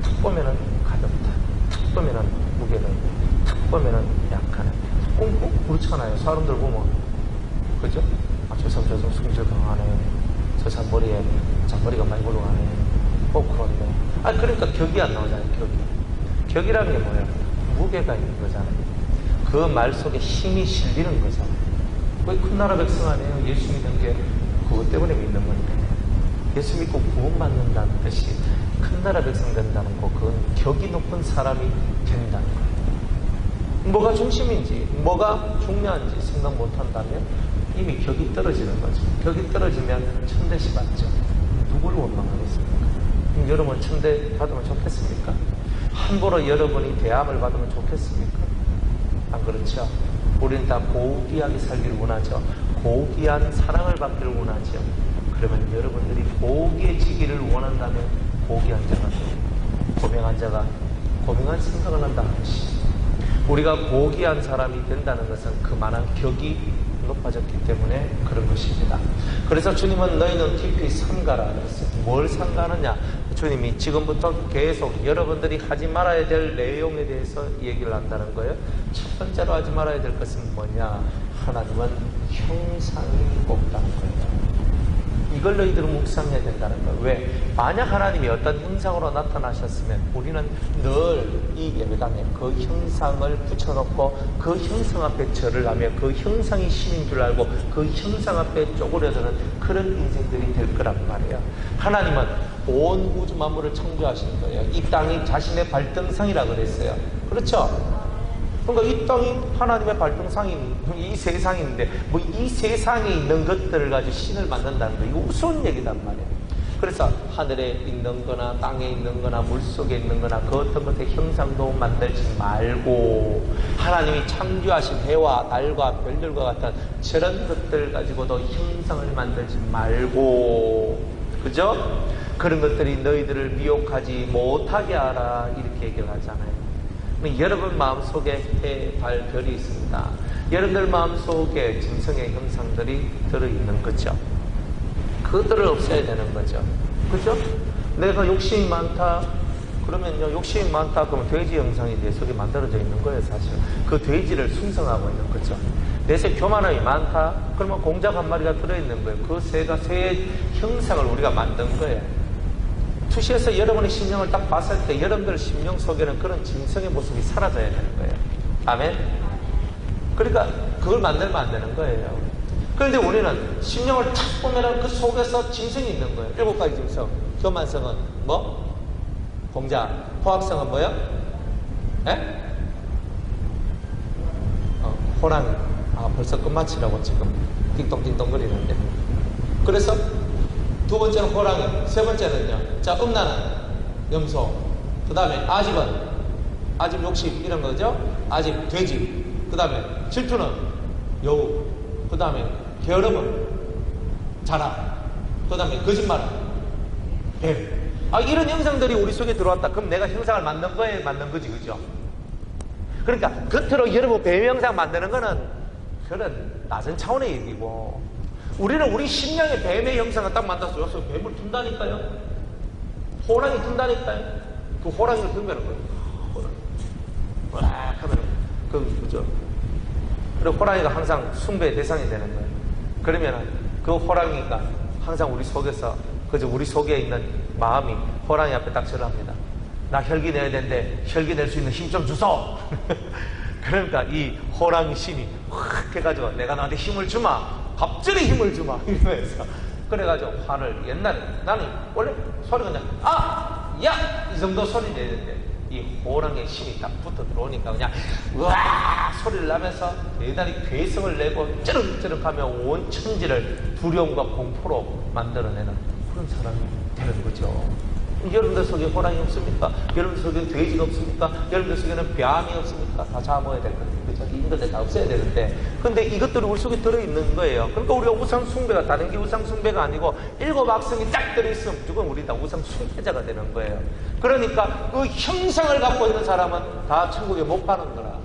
Speaker 1: 탁 보면은 가볍다. 탁 보면은 무게가 있고, 탁 보면은 약하네. 꽁꽁 그렇잖아요. 사람들 보면. 그죠? 저 사람 성질 강하네. 저 사람 머리에 잔머리가 많이 굴러가네. 그런데. 그러니까 격이 안 나오잖아요, 격이. 격이라는 게 뭐예요? 무게가 있는 거잖아요. 그 말 속에 힘이 실리는 거잖아요. 왜 큰 나라 백성 아니에요? 예수 믿는 게 그것 때문에 믿는 건데. 예수 믿고 구원받는다는 뜻이 큰 나라 백성 된다는 거, 그건 격이 높은 사람이 된다는 거예요. 뭐가 중심인지, 뭐가 중요한지 생각 못한다면 이미 격이 떨어지는 거죠. 격이 떨어지면 천대시 받죠. 누구를 원망하겠습니까? 그럼 여러분 천대 받으면 좋겠습니까? 함부로 여러분이 대함을 받으면 좋겠습니까? 안 그렇죠? 우리는 다 고귀하게 살기를 원하죠. 고귀한 사랑을 받기를 원하죠. 그러면 여러분들이 고귀해지기를 원한다면 고귀한 자가 돼요. 고명한 자가 고명한 생각을 한다는 것이죠. 우리가 고귀한 사람이 된다는 것은 그만한 격이 높아졌기 때문에 그런 것입니다. 그래서 주님은 너희는 깊이 삼가라 그랬어요. 뭘 삼가느냐? 주님이 지금부터 계속 여러분들이 하지 말아야 될 내용에 대해서 얘기를 한다는 거예요. 첫 번째로 하지 말아야 될 것은 뭐냐? 하나님은 형상이 없다는 거예요. 이걸 너희들은 묵상해야 된다는 거예요. 왜? 만약 하나님이 어떤 형상으로 나타나셨으면 우리는 늘 이 예배당에 그 형상을 붙여놓고 그 형상 앞에 절을 하며 그 형상이 신인 줄 알고 그 형상 앞에 쪼그려드는 그런 인생들이 될 거란 말이에요. 하나님은 온 우주 만물을 창조하신 거예요. 이 땅이 자신의 발등상이라 그랬어요. 그렇죠? 그러니까 이 땅이 하나님의 발등상인 이 세상인데 뭐 이 세상에 있는 것들을 가지고 신을 만든다는 거, 이거 우스운 얘기단 말이에요. 그래서 하늘에 있는 거나 땅에 있는 거나 물속에 있는 거나 그 어떤 것의 형상도 만들지 말고 하나님이 창조하신 해와 달과 별들과 같은 저런 것들 가지고도 형상을 만들지 말고, 그죠? 그런 것들이 너희들을 미혹하지 못하게 하라, 이렇게 얘기를 하잖아요. 여러분 마음속에 해, 달, 별이 있습니다. 여러분들 마음속에 짐승의 형상들이 들어있는 거죠. 그들을 없애야 되는 거죠. 그죠? 내가 욕심이 많다 그러면요, 욕심이 많다 그러면 돼지 형상이 내 속에 만들어져 있는 거예요. 사실 그 돼지를 순성하고 있는 거죠. 내 속에 교만함이 많다 그러면 공작 한 마리가 들어있는 거예요. 그 새가 새의 형상을 우리가 만든 거예요. 투시에서 여러분의 심령을 딱 봤을 때 여러분들 심령 속에는 그런 짐승의 모습이 사라져야 되는 거예요. 아멘? 그러니까 그걸 만들면 안 되는 거예요. 그런데 우리는 심령을 탁 보면 그 속에서 짐승이 있는 거예요. 7가지 짐승. 교만성은 뭐? 공작. 포악성은 뭐요? 예? 호랑이. 벌써 끝마치라고 지금 띵동띵동 거리는데. 그래서 두 번째는 호랑이, 세 번째는요, 자, 음란은 염소, 그 다음에 아집 욕심 이런 거죠. 아집 돼지, 그 다음에 질투는 여우, 그 다음에 게으름은 자랑, 그 다음에 거짓말은 뱀. 이런 형상들이 우리 속에 들어왔다. 그럼 내가 형상을 만든 거에 만든 거지, 그죠? 그러니까 겉으로 여러분 뱀 형상 만드는 거는 그런 낮은 차원의 얘기고, 우리는 우리 심령의 뱀의 형상을 딱 만들어서 여기서 뱀을 둔다니까요. 호랑이 둔다니까요. 그 호랑이를 둔다는 거예요. 호랑이. 와, 하면은, 그죠? 그리고 호랑이가 항상 숭배의 대상이 되는 거예요. 그러면은, 그 호랑이가 항상 우리 속에서, 그죠? 우리 속에 있는 마음이 호랑이 앞에 딱 절합니다. 나 혈기 내야 되는데, 혈기 낼 수 있는 힘 좀 주소! 그러니까 이 호랑이 신이 확 해가지고, 내가 너한테 힘을 주마! 갑자기 힘을 주마 이러면서 그래가지고 화를, 옛날에 나는 원래 소리가 그냥 야! 이 정도 소리 내는데 이 호랑이의 신이 딱 붙어 들어오니까 그냥 으아! 소리를 나면서 대단히 괴성을 내고 쩌렁쩌렁하며 온 천지를 두려움과 공포로 만들어내는 그런 사람이 되는 거죠. 여러분들 속에 호랑이 없습니까? 여러분들 속에는 돼지가 없습니까? 여러분들 속에는 뱀이 없습니까? 다 잡아야 될 거예요. 그렇죠? 이것들 다 없애야 되는데, 근데 이것들이 우리 속에 들어있는 거예요. 그러니까 우리가 우상숭배가 다른 게 우상숭배가 아니고 7악성이 딱 들어있으면 무조건 우리 다 우상숭배자가 되는 거예요. 그러니까 그 형상을 갖고 있는 사람은 다 천국에 못 가는 거라.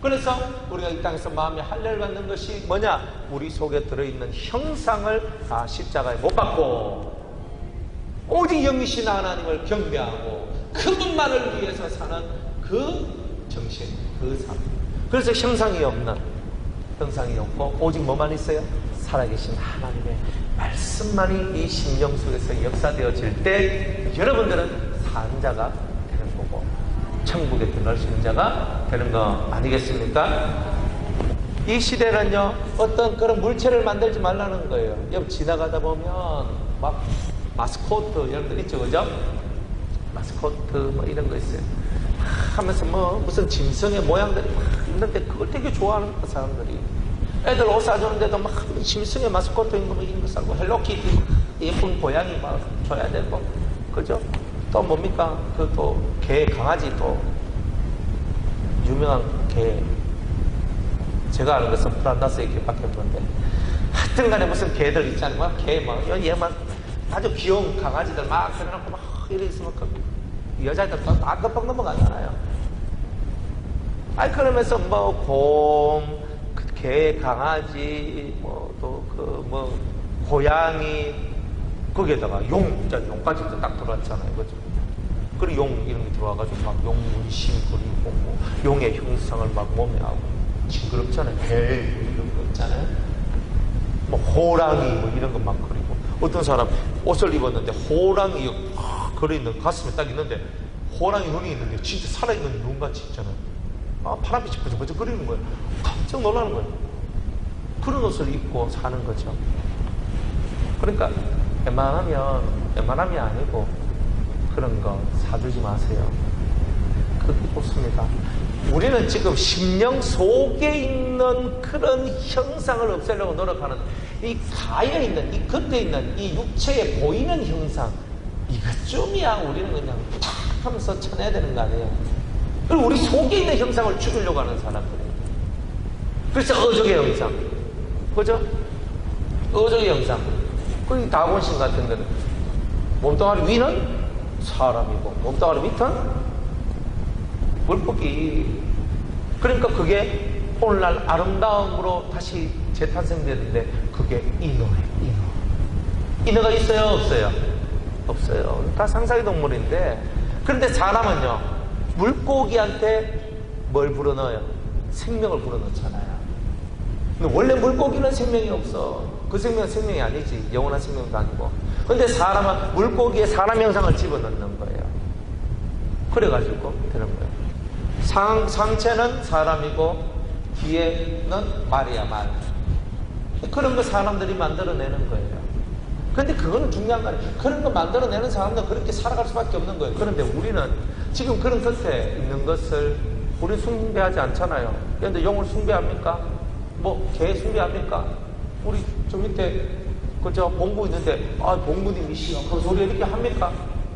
Speaker 1: 그래서 우리가 이 땅에서 마음에 할례를 받는 것이 뭐냐? 우리 속에 들어있는 형상을 다 십자가에 못 박고 오직 영이신 하나님을 경배하고 그분만을 위해서 사는 그 정신, 그 삶. 그래서 형상이 없고 오직 뭐만 있어요? 살아계신 하나님의 말씀만이 이 심령 속에서 역사되어질 때 여러분들은 산 자가 되는 거고 천국에 들어갈 수 있는 자가 되는 거 아니겠습니까? 이 시대는요, 어떤 그런 물체를 만들지 말라는 거예요. 여러분 지나가다 보면 막 마스코트 여러분들 있죠, 그죠? 마스코트 뭐 이런 거 있어요. 하면서 뭐 무슨 짐승의 모양들이 막 있는데 그걸 되게 좋아하는 거 사람들이. 애들 옷 사주는데도 막 짐승의 마스코트인 거 뭐 이런 거 사고 헬로키티 예쁜 고양이 막 줘야 되고, 그죠? 또 뭡니까? 그 또 개, 강아지 또 유명한 개. 제가 아는 것은 프란다스의 개밖에 없는데 하여튼간에 무슨 개들 있잖아요. 막 개 막 얘만 아주 귀여운 강아지들 막 그려놓고 막 이래 있으면 여자애들 다 깜빡 넘어가잖아요. 그러면서 뭐 곰, 개, 강아지, 뭐 또 고양이, 거기에다가 용까지 딱 들어왔잖아요. 그죠? 그리고 용 이런 게 들어와가지고 막 용 문신 그리고 뭐 용의 형상을 막 몸에 하고 징그럽잖아요. 배 이런 거 있잖아요. 뭐 호랑이 뭐 이런 거 막 그리고 어떤 사람 옷을 입었는데 호랑이 그려있는 가슴에 딱 있는데 호랑이 눈이 있는데 진짜 살아있는 눈같이 있잖아요. 파란빛이 번쩍번쩍 그리는 거예요. 깜짝 놀라는 거예요. 그런 옷을 입고 사는 거죠. 그러니까 웬만하면 아니고 그런 거 사주지 마세요. 그게 좋습니다. 우리는 지금 심령 속에 있는 그런 형상을 없애려고 노력하는 이 가에 있는, 이 겉에 있는, 이 육체에 보이는 형상, 이것쯤이야 우리는 그냥 탁 하면서 쳐내야 되는 거 아니에요. 그리고 우리 속에 있는 형상을 죽이려고 하는 사람들이에요. 그래서 어적의 형상, 그죠? 어적의 형상. 그 다곤신 같은 데는 몸뚱아리 위는 사람이고 몸뚱아리 밑은 물고기. 그러니까 그게 오늘날 아름다움으로 다시 재탄생되는데 그게 인어예요. 인어가 있어요? 없어요? 없어요. 다 상상의 동물인데, 그런데 사람은요 물고기한테 뭘 불어넣어요? 생명을 불어넣잖아요. 근데 원래 물고기는 생명이 없어. 그 생명은 생명이 아니지. 영원한 생명도 아니고. 근데 사람은 물고기에 사람 형상을 집어넣는 거예요. 그래가지고 되는 거예요. 상체는 사람이고 뒤에는 말이야, 말. 그런 거 사람들이 만들어내는 거예요. 근데 그거는 중요한 거 아니에요. 그런 거 만들어내는 사람들은 그렇게 살아갈 수밖에 없는 거예요. 그런데 우리는 지금 그런 겉에 있는 것을 우리 숭배하지 않잖아요. 그런데 용을 숭배합니까? 뭐 개 숭배합니까? 우리 저 밑에 그저 봉부 있는데 봉부님이시여 그 소리 이렇게 합니까?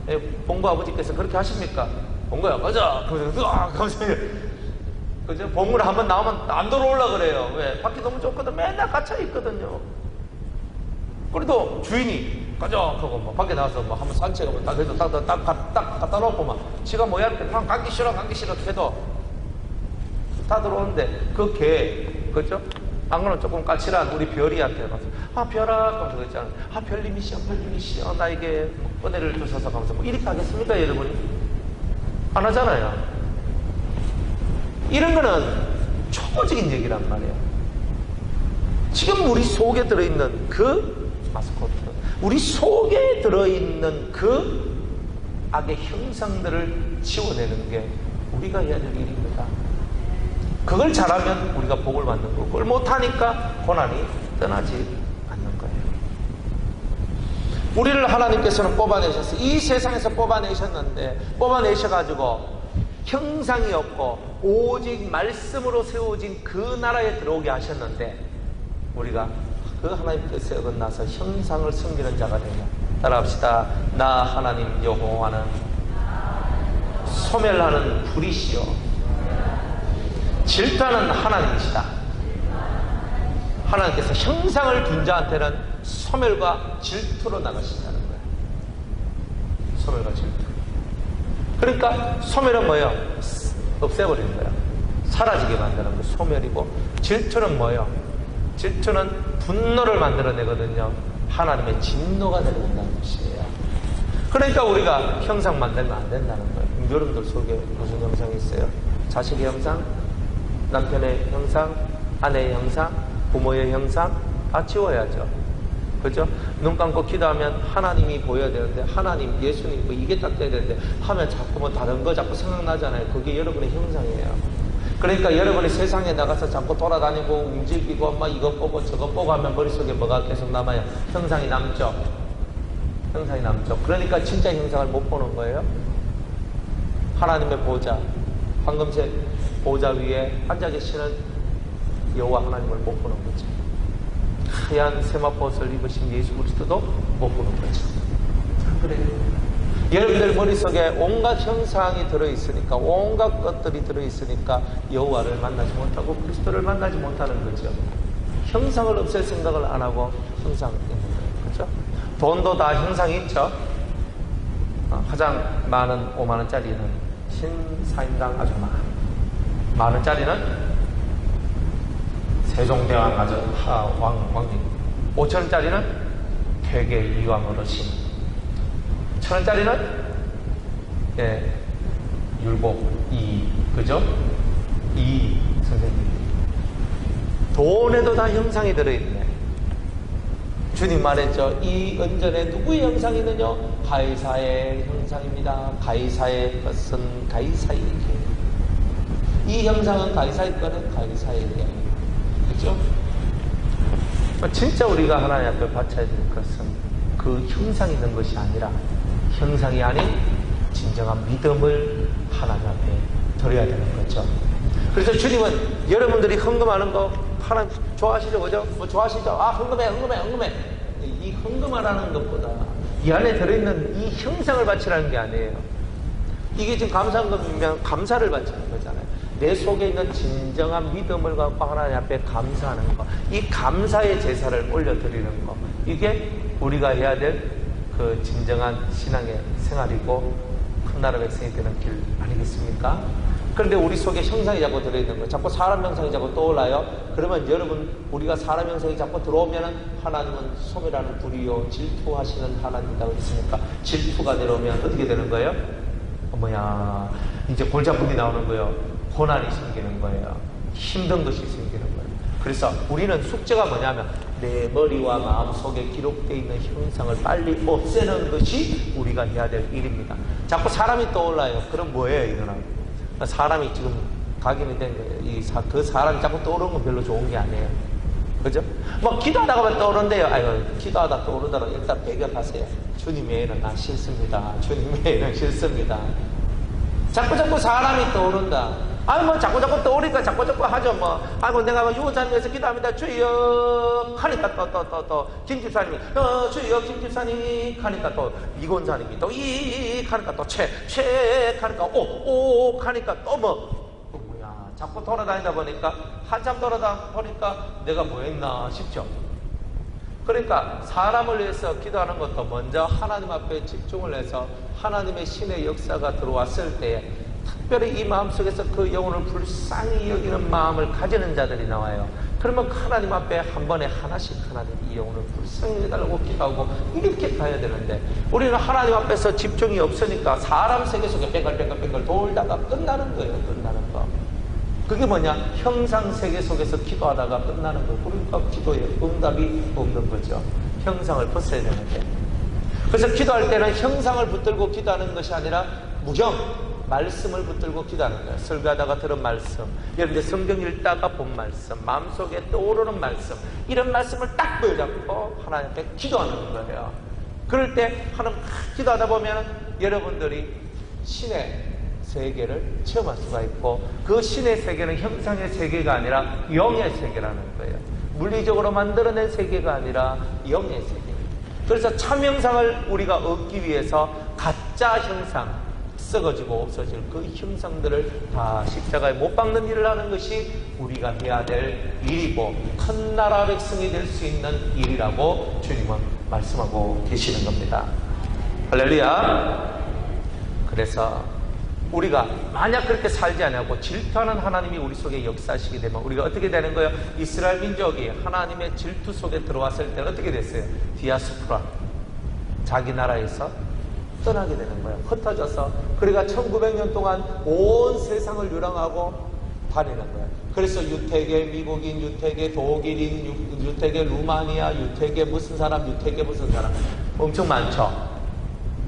Speaker 1: 예, 봉부 아버지께서 그렇게 하십니까? 봉구야 가자 그러면서 그죠? 봉구를 한번 나오면 안 들어올라 그래요. 왜? 밖이 너무 좋거든. 맨날 갇혀 있거든요. 그래도 주인이 가자 하고 뭐 밖에 나와서 뭐 한번 산책하면 딱 해도 딱 갖다 놓고 막 지가 뭐야 이렇게 막 가기 싫어 해도 다 들어오는데 그 개 그죠? 안 그러면 조금 까칠한 우리 별이한테 가서 별아 하면서 그랬잖아. 별님이시여 나에게 은혜를 주셔서 하면서 뭐 이렇게 하겠습니까 여러분이? 안 하잖아요. 이런 거는 초보적인 얘기란 말이에요. 지금 우리 속에 들어있는 그 마스코트, 우리 속에 들어있는 그 악의 형상들을 지워내는 게 우리가 해야 될 일입니다. 그걸 잘하면 우리가 복을 받는 거고, 그걸 못하니까 고난이 떠나지 않는 거예요. 우리를 하나님께서는 뽑아내셨어요. 이 세상에서 뽑아내셔가지고 형상이 없고 오직 말씀으로 세워진 그 나라에 들어오게 하셨는데, 우리가 그 하나님께서 어긋나서 형상을 섬기는 자가 되냐. 따라합시다. 나 하나님 여호와는 소멸하는 불이시요 질투하는 하나님이시다. 하나님께서 형상을 둔 자한테는 소멸과 질투로 나가신다는 거예요. 소멸과 질투. 그러니까 소멸은 뭐예요? 없애버리는 거예요. 사라지게 만드는 거 소멸이고, 질투는 뭐예요? 질투는 분노를 만들어내거든요. 하나님의 진노가 내려온다는 것이에요. 그러니까 우리가 형상 만들면 안 된다는 거예요. 여러분들 속에 무슨 형상이 있어요? 자식의 형상, 남편의 형상, 아내의 형상, 부모의 형상 다 지워야죠. 그죠? 눈 감고 기도하면 하나님이 보여야 되는데, 하나님, 예수님, 뭐 이게 딱 돼야 되는데 하면 자꾸 뭐 다른 거 자꾸 생각나잖아요. 그게 여러분의 형상이에요. 그러니까 여러분이 세상에 나가서 자꾸 돌아다니고 움직이고 막 이거 보고 저거 보고 하면 머릿속에 뭐가 계속 남아요? 형상이 남죠. 형상이 남죠. 그러니까 진짜 형상을 못 보는 거예요. 하나님의 보좌, 황금색 보좌 위에 앉아 계시는 여호와 하나님을 못 보는 거죠. 하얀 세마포옷을 입으신 예수 그리스도도 못 보는 거죠. 그래요. 여러분들 머릿속에 온갖 형상이 들어있으니까, 온갖 것들이 들어있으니까 여호와를 만나지 못하고 그리스도를 만나지 못하는 거죠. 형상을 없앨 생각을 안 하고 형상 있는 거예요. 그렇죠? 돈도 다 형상이 있죠. 가장 많은 5만원짜리는 신사임당 아줌마, 만원짜리는 세종대왕 왕님, 5천원짜리는 회계 이왕 어르신. 1,000원짜리는 예, 율곡 이, 그죠? 이 선생님. 돈에도 다 형상이 들어있네. 주님 말했죠. 이 은전에 누구의 형상이 있느냐? 가이사의 형상입니다. 가이사의 것은 가이사에게. 이 형상은 가이사의 거는 가이사에게. 그죠? 진짜 우리가 하나님 앞에 바쳐야 될 것은 그 형상이 있는 것이 아니라 형상이 아닌 진정한 믿음을 하나님 앞에 드려야 되는 거죠. 그래서 주님은 여러분들이 헌금하는 거 하나님 좋아하시죠? 그죠? 뭐 좋아하시죠? 아, 헌금해. 이 헌금하라는 것보다 이 안에 들어있는 이 형상을 바치라는 게 아니에요. 이게 지금 감사헌금이면 감사를 바치는 거잖아요. 내 속에 있는 진정한 믿음을 갖고 하나님 앞에 감사하는 거, 이 감사의 제사를 올려드리는 거, 이게 우리가 해야 될 그 진정한 신앙의 생활이고 큰 나라 백성이 되는 길 아니겠습니까? 그런데 우리 속에 형상이 자꾸 들어있는 거예요. 자꾸 사람 형상이 자꾸 떠올라요. 그러면 여러분, 우리가 사람 형상이 자꾸 들어오면 하나님은 소멸하는 불이요 질투하시는 하나님이라고 했으니까 질투가 내려오면 어떻게 되는 거예요? 이제 골자국이 나오는 거예요. 고난이 생기는 거예요. 힘든 것이 생기는 거예요. 그래서 우리는 숙제가 뭐냐면 내 머리와 마음속에 기록되어 있는 형상을 빨리 없애는 것이 우리가 해야 될 일입니다. 자꾸 사람이 떠올라요. 그럼 뭐예요, 이거는? 사람이 지금 각인이 된 거예요. 그 사람이 자꾸 떠오르는 건 별로 좋은 게 아니에요. 그죠? 뭐 기도하다가 떠오른대요. 아이고, 기도하다 떠오르더라도 일단 배격하세요. 주님 외에는 나 싫습니다. 주님 외에는 싫습니다. 자꾸 사람이 떠오른다. 뭐 자꾸 떠오르니까 자꾸 하죠. 아이고, 내가 유호자님 위해서 기도합니다. 주여 하니까 또 김집사님이 주여 김집사님 하니까 또 이권사님이 또 이 하니까 또 채 하니까 오 하니까 또 뭐야. 자꾸 돌아다니다 보니까 한참 돌아다니다 보니까 내가 뭐 했나 싶죠. 그러니까 사람을 위해서 기도하는 것도 먼저 하나님 앞에 집중을 해서 하나님의 신의 역사가 들어왔을 때에 특별히 이 마음속에서 그 영혼을 불쌍히 여기는 마음을 가지는 자들이 나와요. 그러면 하나님 앞에 한 번에 하나씩 하나님 이 영혼을 불쌍히 해달라고 기도하고 이렇게 가야 되는데 우리는 하나님 앞에서 집중이 없으니까 사람 세계 속에 뺑글뺑글 돌다가 끝나는 거예요. 끝나는 거. 그게 뭐냐? 형상 세계 속에서 기도하다가 끝나는 거예요. 그러니까 기도에 응답이 없는 거죠. 형상을 벗어야 되는데. 그래서 기도할 때는 형상을 붙들고 기도하는 것이 아니라 무형, 말씀을 붙들고 기도하는 거예요. 설교하다가 들은 말씀, 여러분들 성경 읽다가 본 말씀, 마음속에 떠오르는 말씀, 이런 말씀을 딱 보여잡고 하나님 앞에 기도하는 거예요. 그럴 때 하나님 기도하다 보면 여러분들이 신의 세계를 체험할 수가 있고 그 신의 세계는 형상의 세계가 아니라 영의 세계라는 거예요. 물리적으로 만들어낸 세계가 아니라 영의 세계. 그래서 참 형상을 우리가 얻기 위해서 가짜 형상, 썩어지고 없어질 그 형상들을 다 십자가에 못 박는 일을 하는 것이 우리가 해야 될 일이고 큰 나라 백성이 될 수 있는 일이라고 주님은 말씀하고 계시는 겁니다. 할렐루야. 그래서 우리가 만약 그렇게 살지 않고 질투하는 하나님이 우리 속에 역사하시게 되면 우리가 어떻게 되는 거예요? 이스라엘 민족이 하나님의 질투 속에 들어왔을 때는 어떻게 됐어요? 디아스포라, 자기 나라에서 떠나게 되는 거예요. 흩어져서. 그러니까 1900년 동안 온 세상을 유랑하고 다니는 거예요. 그래서 유태계 미국인, 유태계 독일인, 유태계 루마니아, 유태계 무슨 사람, 유태계 무슨 사람 엄청 많죠.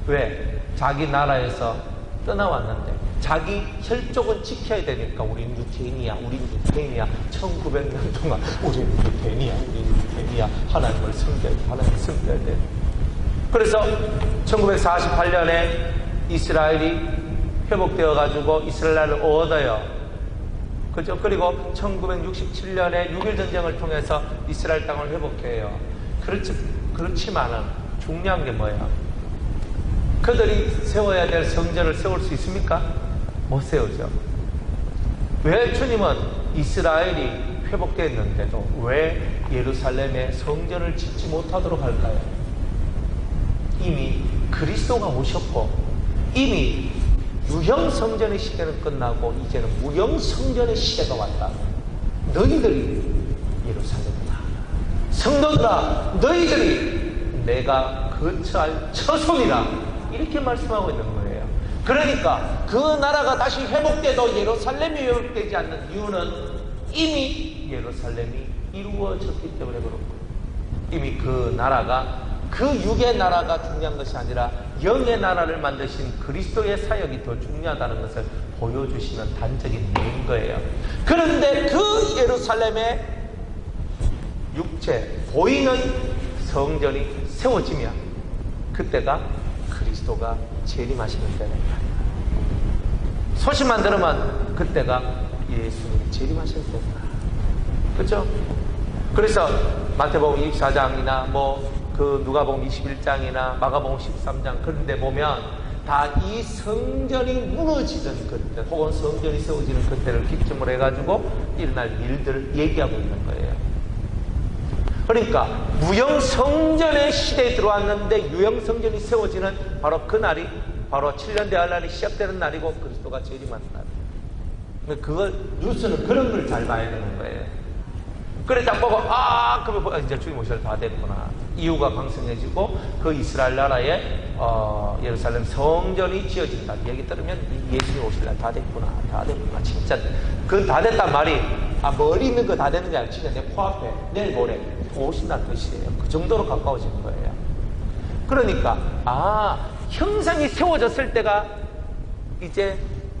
Speaker 1: 왜? 자기 나라에서 떠나왔는데 자기 혈족은 지켜야 되니까 우린 유태인이야 1900년 동안 우린 유태인이야 하나님을 섬겨야 돼. 그래서 1948년에 이스라엘이 회복되어 가지고 이스라엘 나라를 얻어요. 그죠? 그리고 1967년에 6.1 전쟁을 통해서 이스라엘 땅을 회복해요. 그렇지만은 중요한 게 뭐예요? 그들이 세워야 될 성전을 세울 수 있습니까? 못 세우죠. 왜 주님은 이스라엘이 회복되었는데도 왜 예루살렘에 성전을 짓지 못하도록 할까요? 이미 그리스도가 오셨고 이미 유형 성전의 시대는 끝나고 이제는 무형 성전의 시대가 왔다. 너희들이 예루살렘이다. 성도들아, 너희들이 내가 거처할 처소니라, 이렇게 말씀하고 있는 거예요. 그러니까 그 나라가 다시 회복돼도 예루살렘이 회복되지 않는 이유는 이미 예루살렘이 이루어졌기 때문에 그런 거예요. 이미 그 나라가, 그 육의 나라가 중요한 것이 아니라 영의 나라를 만드신 그리스도의 사역이 더 중요하다는 것을 보여주시는 단적인 예인 거예요. 그런데 그 예루살렘의 육체, 보이는 성전이 세워지면 그때가 그리스도가 재림하시는 때는 말이야. 소식만 들으면 그때가 예수님이 재림하실 때다. 그렇죠? 그래서 마태복음 24장이나 그 누가복음 21장이나 마가복음 13장 그런 데 보면 다 이 성전이 무너지던 그때 혹은 성전이 세워지는 그때를 기점으로 해가지고 일어날 일들을 얘기하고 있는 거예요. 그러니까 무형 성전의 시대에 들어왔는데 유형 성전이 세워지는 바로 그 날이 바로 7년 대할 날이 시작되는 날이고 그리스도가 재림하는 날. 그걸 뉴스는 그런 걸 잘 봐야 되는 거예요. 그래 딱 보고 그러면 이제 주님 오실 다 됐구나. 이유가 강성해지고 그 이스라엘 나라에 예루살렘 성전이 지어진다. 얘기 들으면 예수님 오실 날 다 됐구나. 다 됐구나. 진짜 그 다 됐단 말이 멀리 있는 거 다 되는 게 아니라 진짜 내 코앞에 내일 모레 오신다는 뜻이에요. 그 정도로 가까워지는 거예요. 그러니까 형상이 세워졌을 때가 이제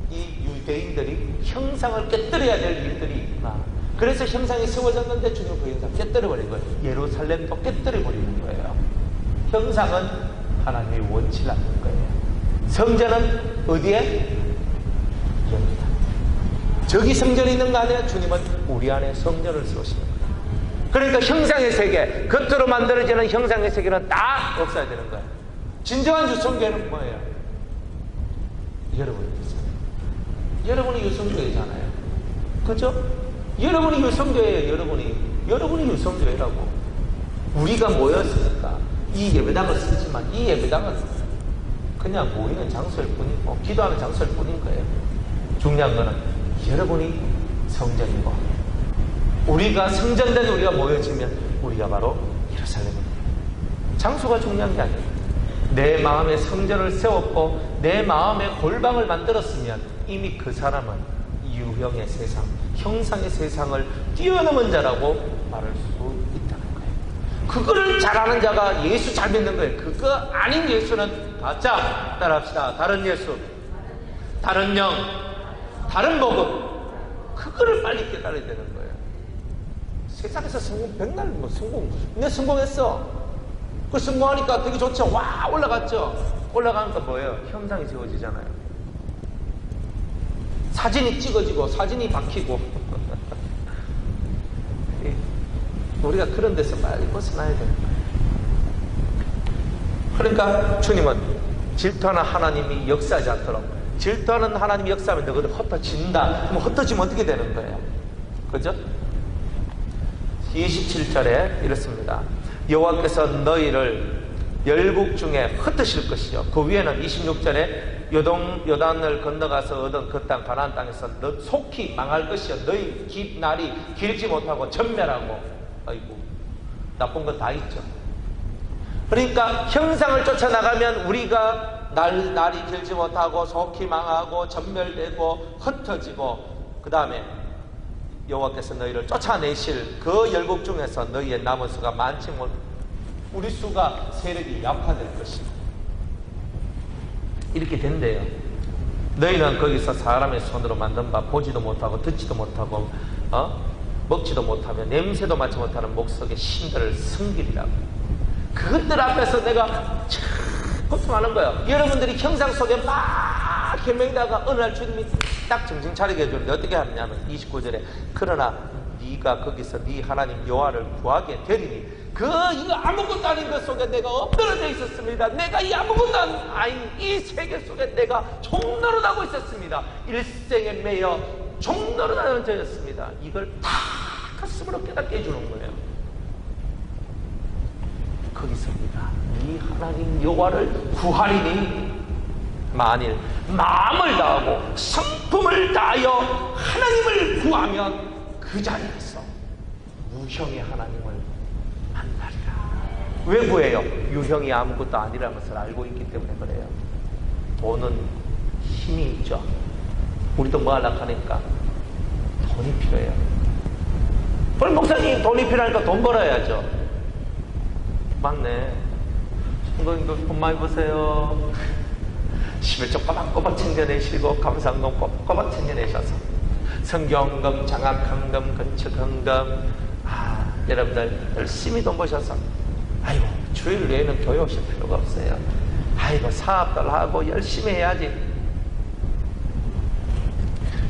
Speaker 1: 이 유대인들이 형상을 깨뜨려야 될 일들이 있구나. 그래서 형상이 세워졌는데 주님 그 형상 깨뜨려버린 거예요. 예루살렘도 깨뜨려버리는 거예요. 형상은 하나님이 원치 않는 거예요. 성전은 어디에? 여기다. 저기 성전이 있는 거 아니에요? 주님은 우리 안에 성전을 세우시는 거예요. 그러니까 형상의 세계, 겉으로 만들어지는 형상의 세계는 다 없어야 되는 거예요. 진정한 유성교회는 뭐예요? 여러분이었어요. 여러분이 유성교회잖아요. 그죠? 여러분이 유성교회예요. 여러분이 유성교회라고. 우리가 모였으니까 이 예배당을 쓰지만 이 예배당은 그냥 모이는 장소일 뿐이고 기도하는 장소일 뿐인 거예요. 중요한 거는 여러분이 성전이고 우리가 성전된 우리가 모여지면 우리가 바로 예루살렘입니다. 장소가 중요한 게 아니에요. 내 마음에 성전을 세웠고 내 마음에 골방을 만들었으면 이미 그 사람은 유형의 세상, 형상의 세상을 뛰어넘은 자라고 말할 수 있다는 거예요. 그거를 잘하는 자가 예수 잘 믿는 거예요. 그거 아닌 예수는 가짜. 따라합시다. 다른 예수, 다른 영, 다른 복음. 그거를 빨리 깨달아야 되는 거예요. 세상에서 성공 백날 성공. 내가 성공했어. 그 성공하니까 되게 좋죠. 와, 올라갔죠. 올라가니까 뭐예요? 형상이 세워지잖아요. 사진이 찍어지고 사진이 박히고 우리가 그런 데서 빨리 벗어나야 되는 거예요. 그러니까 주님은 질투하는 하나님이 역사하지 않도록, 질투하는 하나님이 역사하면 너희들 흩어진다. 그럼 흩어지면 어떻게 되는 거예요? 그죠? 27절에 이렇습니다. 여호와께서 너희를 열국 중에 흩으실 것이요. 그 위에는 26절에 요단을 건너가서 얻은 그 땅 가나안 땅에서 너 속히 망할 것이요. 너희 날이 길지 못하고 전멸하고. 아이고 나쁜 건 다 있죠. 그러니까 형상을 쫓아나가면 우리가 날이 길지 못하고 속히 망하고 전멸되고 흩어지고 그 다음에 여호와께서 너희를 쫓아내실 그 열국 중에서 너희의 남은 수가 많지 못 우리 수가 세력이 약화될 것이다. 이렇게 된대요. 너희는 거기서 사람의 손으로 만든 바 보지도 못하고 듣지도 못하고 먹지도 못하며 냄새도 맡지 못하는 목석의 신들을 섬기리라고. 그것들 앞에서 내가 참 고통하는 거예요. 여러분들이 형상 속에 막 헤매다가 어느 날 주님이 딱 정신 차리게 해주는데 어떻게 하느냐면 29절에 그러나 네가 거기서 네 하나님 여호와를 구하게 되리니 이거 아무것도 아닌 것 속에 내가 엎드러져 있었습니다. 내가 이 아무것도 아닌 이 세계 속에 내가 종노릇하고 있었습니다. 일생에 매여 종노릇하는 자였습니다. 이걸 다 가슴으로 깨닫게 해주는 거예요. 거기서 네가 네 하나님 여호와를 구하리니 만일 마음을 다하고 성품을 다하여 하나님을 구하면 그 자리에서 무형의 하나님을 만나리라. 왜 구해요? 유형이 아무것도 아니라는 것을 알고 있기 때문에 그래요. 돈은 힘이 있죠. 우리도 뭐 하려고 하니까 돈이 필요해요. 오늘 목사님 돈이 필요하니까 돈 벌어야죠. 맞네. 성도님도 돈 많이 버세요. 11조 꼬박꼬박 챙겨내시고 감사헌금 꼬박꼬박 챙겨내셔서 성경헌금, 장학헌금, 건축헌금, 여러분들 열심히 돈 버셔서 아이고 주일 외에는 교회 오실 필요가 없어요. 아이고 사업들 하고 열심히 해야지.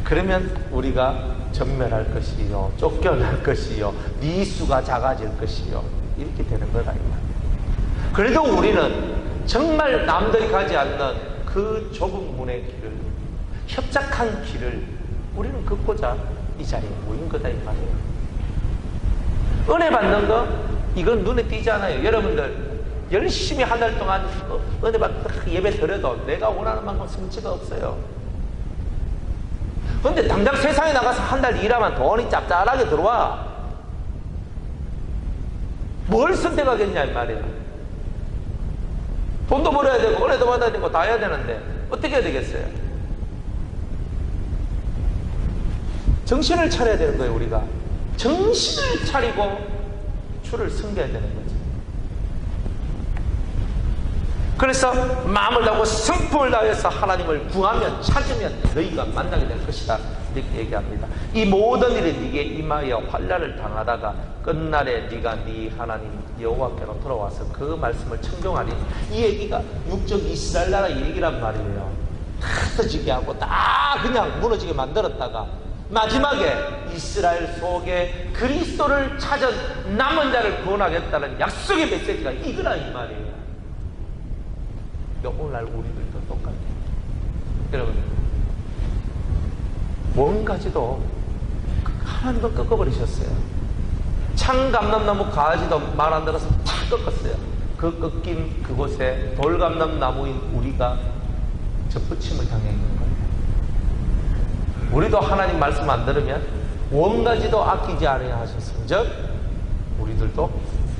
Speaker 1: 그러면 우리가 전멸할 것이요, 쫓겨날 것이요, 미수가 작아질 것이요, 이렇게 되는 거다 이 말이에요. 그래도 우리는 정말 남들이 가지 않는 그 좁은 문의 길을, 협착한 길을 우리는 걷고자 이 자리에 모인 거다 이 말이에요. 은혜 받는 거 이건 눈에 띄지 않아요. 여러분들 열심히 한 달 동안 은혜 받고 예배 드려도 내가 원하는 만큼 성취가 없어요. 그런데 당장 세상에 나가서 한 달 일하면 돈이 짭짤하게 들어와. 뭘 선택하겠냐 이 말이에요. 돈도 벌어야 되고 은혜도 받아야 되고 다 해야 되는데 어떻게 해야 되겠어요? 정신을 차려야 되는 거예요. 우리가 정신을 차리고 주를 섬겨야 되는 거죠. 그래서 마음을 다하고 성품을 다해서 하나님을 구하면 찾으면 너희가 만나게 될 것이다 이렇게 얘기합니다. 이 모든 일이 네게 임하여 환난을 당하다가 끝날에 네가 네 하나님 여호와께로 돌아와서 그 말씀을 청종하리. 이 얘기가 육적 이스라엘 나라 얘기란 말이에요. 다 터지게 하고 다 그냥 무너지게 만들었다가 마지막에 이스라엘 속에 그리스도를 찾은 남은 자를 구원하겠다는 약속의 메시지가 이거라 이 말이에요. 오늘날 우리들도 똑같아요. 여러분 뭔가지도 하나님도 꺾어버리셨어요. 창감람나무 가지도 말 안 들어서 다 꺾었어요. 그 꺾인 그곳에 돌감람나무인 우리가 접붙임을 당해 있는 거예요. 우리도 하나님 말씀 안 들으면 원가지도 아끼지 않아야 하셨은즉 우리들도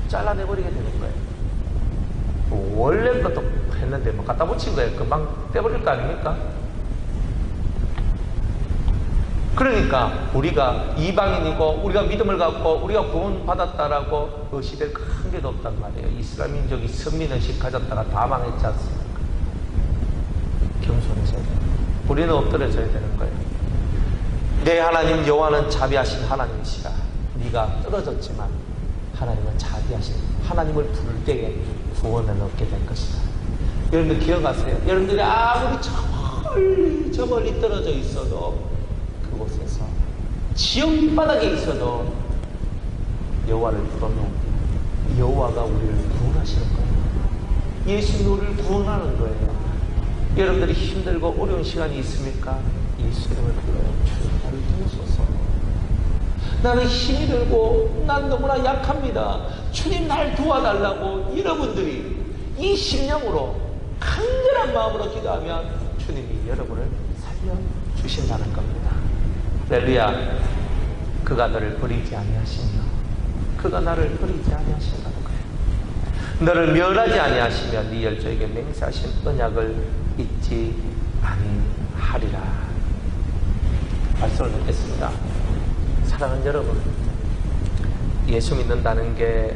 Speaker 1: 잘라내버리게 되는 거예요. 원래 것도 했는데 뭐 갖다 붙인 거예요. 금방 떼버릴 거 아닙니까? 그러니까 우리가 이방인이고 우리가 믿음을 갖고 우리가 구원받았다라고 의식될 큰 게도 없단 말이에요. 이스라엘 민족이 선민의식 가졌다가 다 망했지 않습니까? 겸손해져야 돼요. 우리는 엎드려져야 되는 거예요. 내 하나님 여호와는 자비하신 하나님이시라. 네가 떨어졌지만 하나님은 자비하신 하나님을 부를 때에 구원을 얻게 될 것이다. 여러분들 기억하세요. 여러분들이 아무리 저 멀리 떨어져 있어도 그곳에서 지옥 밑바닥에 있어도 여호와를 부르면 여호와가 우리를 구원하시는 거예요. 예수님이 우리를 구원하는 거예요. 여러분들이 힘들고 어려운 시간이 있습니까? 예수 이름을 불러요. 주님 나를 도우소서. 나는 힘이 들고 난 너무나 약합니다. 주님 날 도와달라고 여러분들이 이 심령으로 간절한 마음으로 기도하면 주님이 여러분을 살려주신다는 겁니다. 할렐루야. 그가 너를 버리지 아니하시며 그가 나를 버리지 아니하신다는 거예요. 너를 멸하지 아니하시며 네 열조에게 맹세하신 언약을 잊지 아니하리라. 말씀을 듣겠습니다. 사랑하는 여러분, 예수 믿는다는 게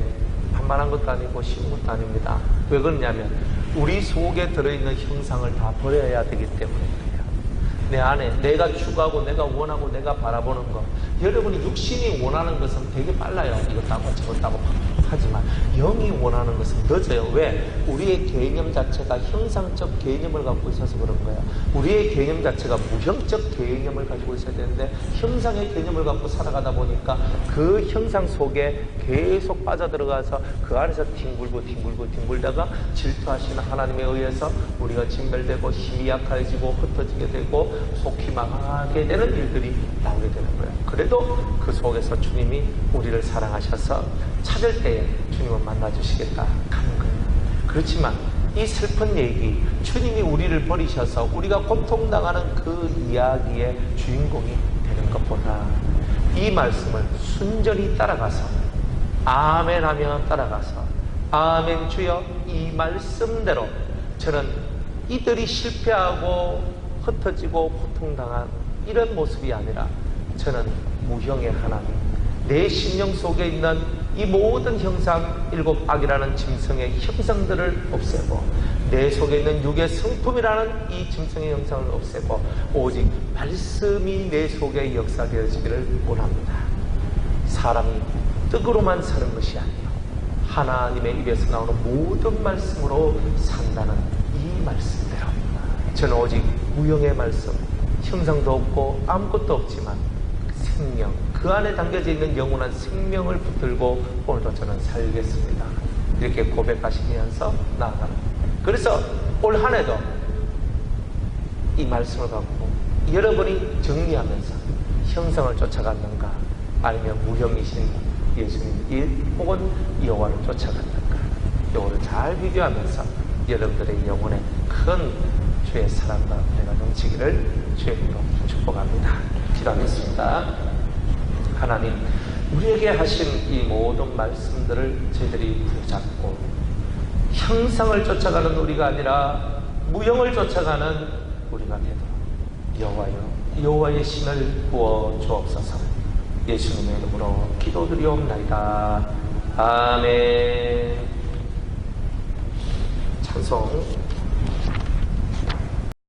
Speaker 1: 만만한 것도 아니고 쉬운 것도 아닙니다. 왜 그러냐면 우리 속에 들어있는 형상을 다 버려야 되기 때문에 그래요. 내 안에 내가 추구하고 내가 원하고 내가 바라보는 것, 여러분이 육신이 원하는 것은 되게 빨라요. 이것 하고 저것 하고 하지만 영이 원하는 것은 늦어요. 왜? 우리의 개념 자체가 형상적 개념을 갖고 있어서 그런 거예요. 우리의 개념 자체가 무형적 개념을 가지고 있어야 되는데 형상의 개념을 갖고 살아가다 보니까 그 형상 속에 계속 빠져들어가서 그 안에서 뒹굴다가 질투하시는 하나님에 의해서 우리가 진멸되고 힘이 약해지고 흩어지게 되고 속히 망하게 되는 일들이 나오게 되는 거예요. 그래도 그 속에서 주님이 우리를 사랑하셔서 찾을 때에 주님은 만나주시겠다 하는 거예요. 그렇지만 이 슬픈 얘기, 주님이 우리를 버리셔서 우리가 고통당하는 그 이야기의 주인공이 되는 것보다 이 말씀을 순전히 따라가서 아멘 하며 따라가서 아멘. 주여, 이 말씀대로 저는 이들이 실패하고 흩어지고 고통당한 이런 모습이 아니라 저는 무형의 하나님, 내 심령 속에 있는 이 모든 형상, 일곱 악이라는 짐승의 형상들을 없애고 내 속에 있는 육의 성품이라는 이 짐승의 형상을 없애고 오직 말씀이 내 속에 역사되어지기를 원합니다. 사람이 떡으로만 사는 것이 아니에요. 하나님의 입에서 나오는 모든 말씀으로 산다는 이 말씀대로 저는 오직 무형의 말씀, 형상도 없고 아무것도 없지만 생명, 그 안에 담겨져 있는 영원한 생명을 붙들고 오늘도 저는 살겠습니다. 이렇게 고백하시면서 나아가는. 그래서 올 한 해도 이 말씀을 갖고 여러분이 정리하면서 형상을 쫓아갔는가, 아니면 무형이신 예수님 일 혹은 여호와를 쫓아갔는가, 이거를 잘 비교하면서 여러분들의 영혼에 큰 주의 사랑과 은혜가 넘치기를 주의 이름으로 축복합니다. 기도하겠습니다. 하나님, 우리에게 하신 이 모든 말씀들을 저희들이 붙잡고 형상을 쫓아가는 우리가 아니라 무형을 쫓아가는 우리가 되도록 여호와여, 여호와의 신을 부어 주옵소서. 예수님의 이름으로 기도드리옵나이다. 아멘. 찬송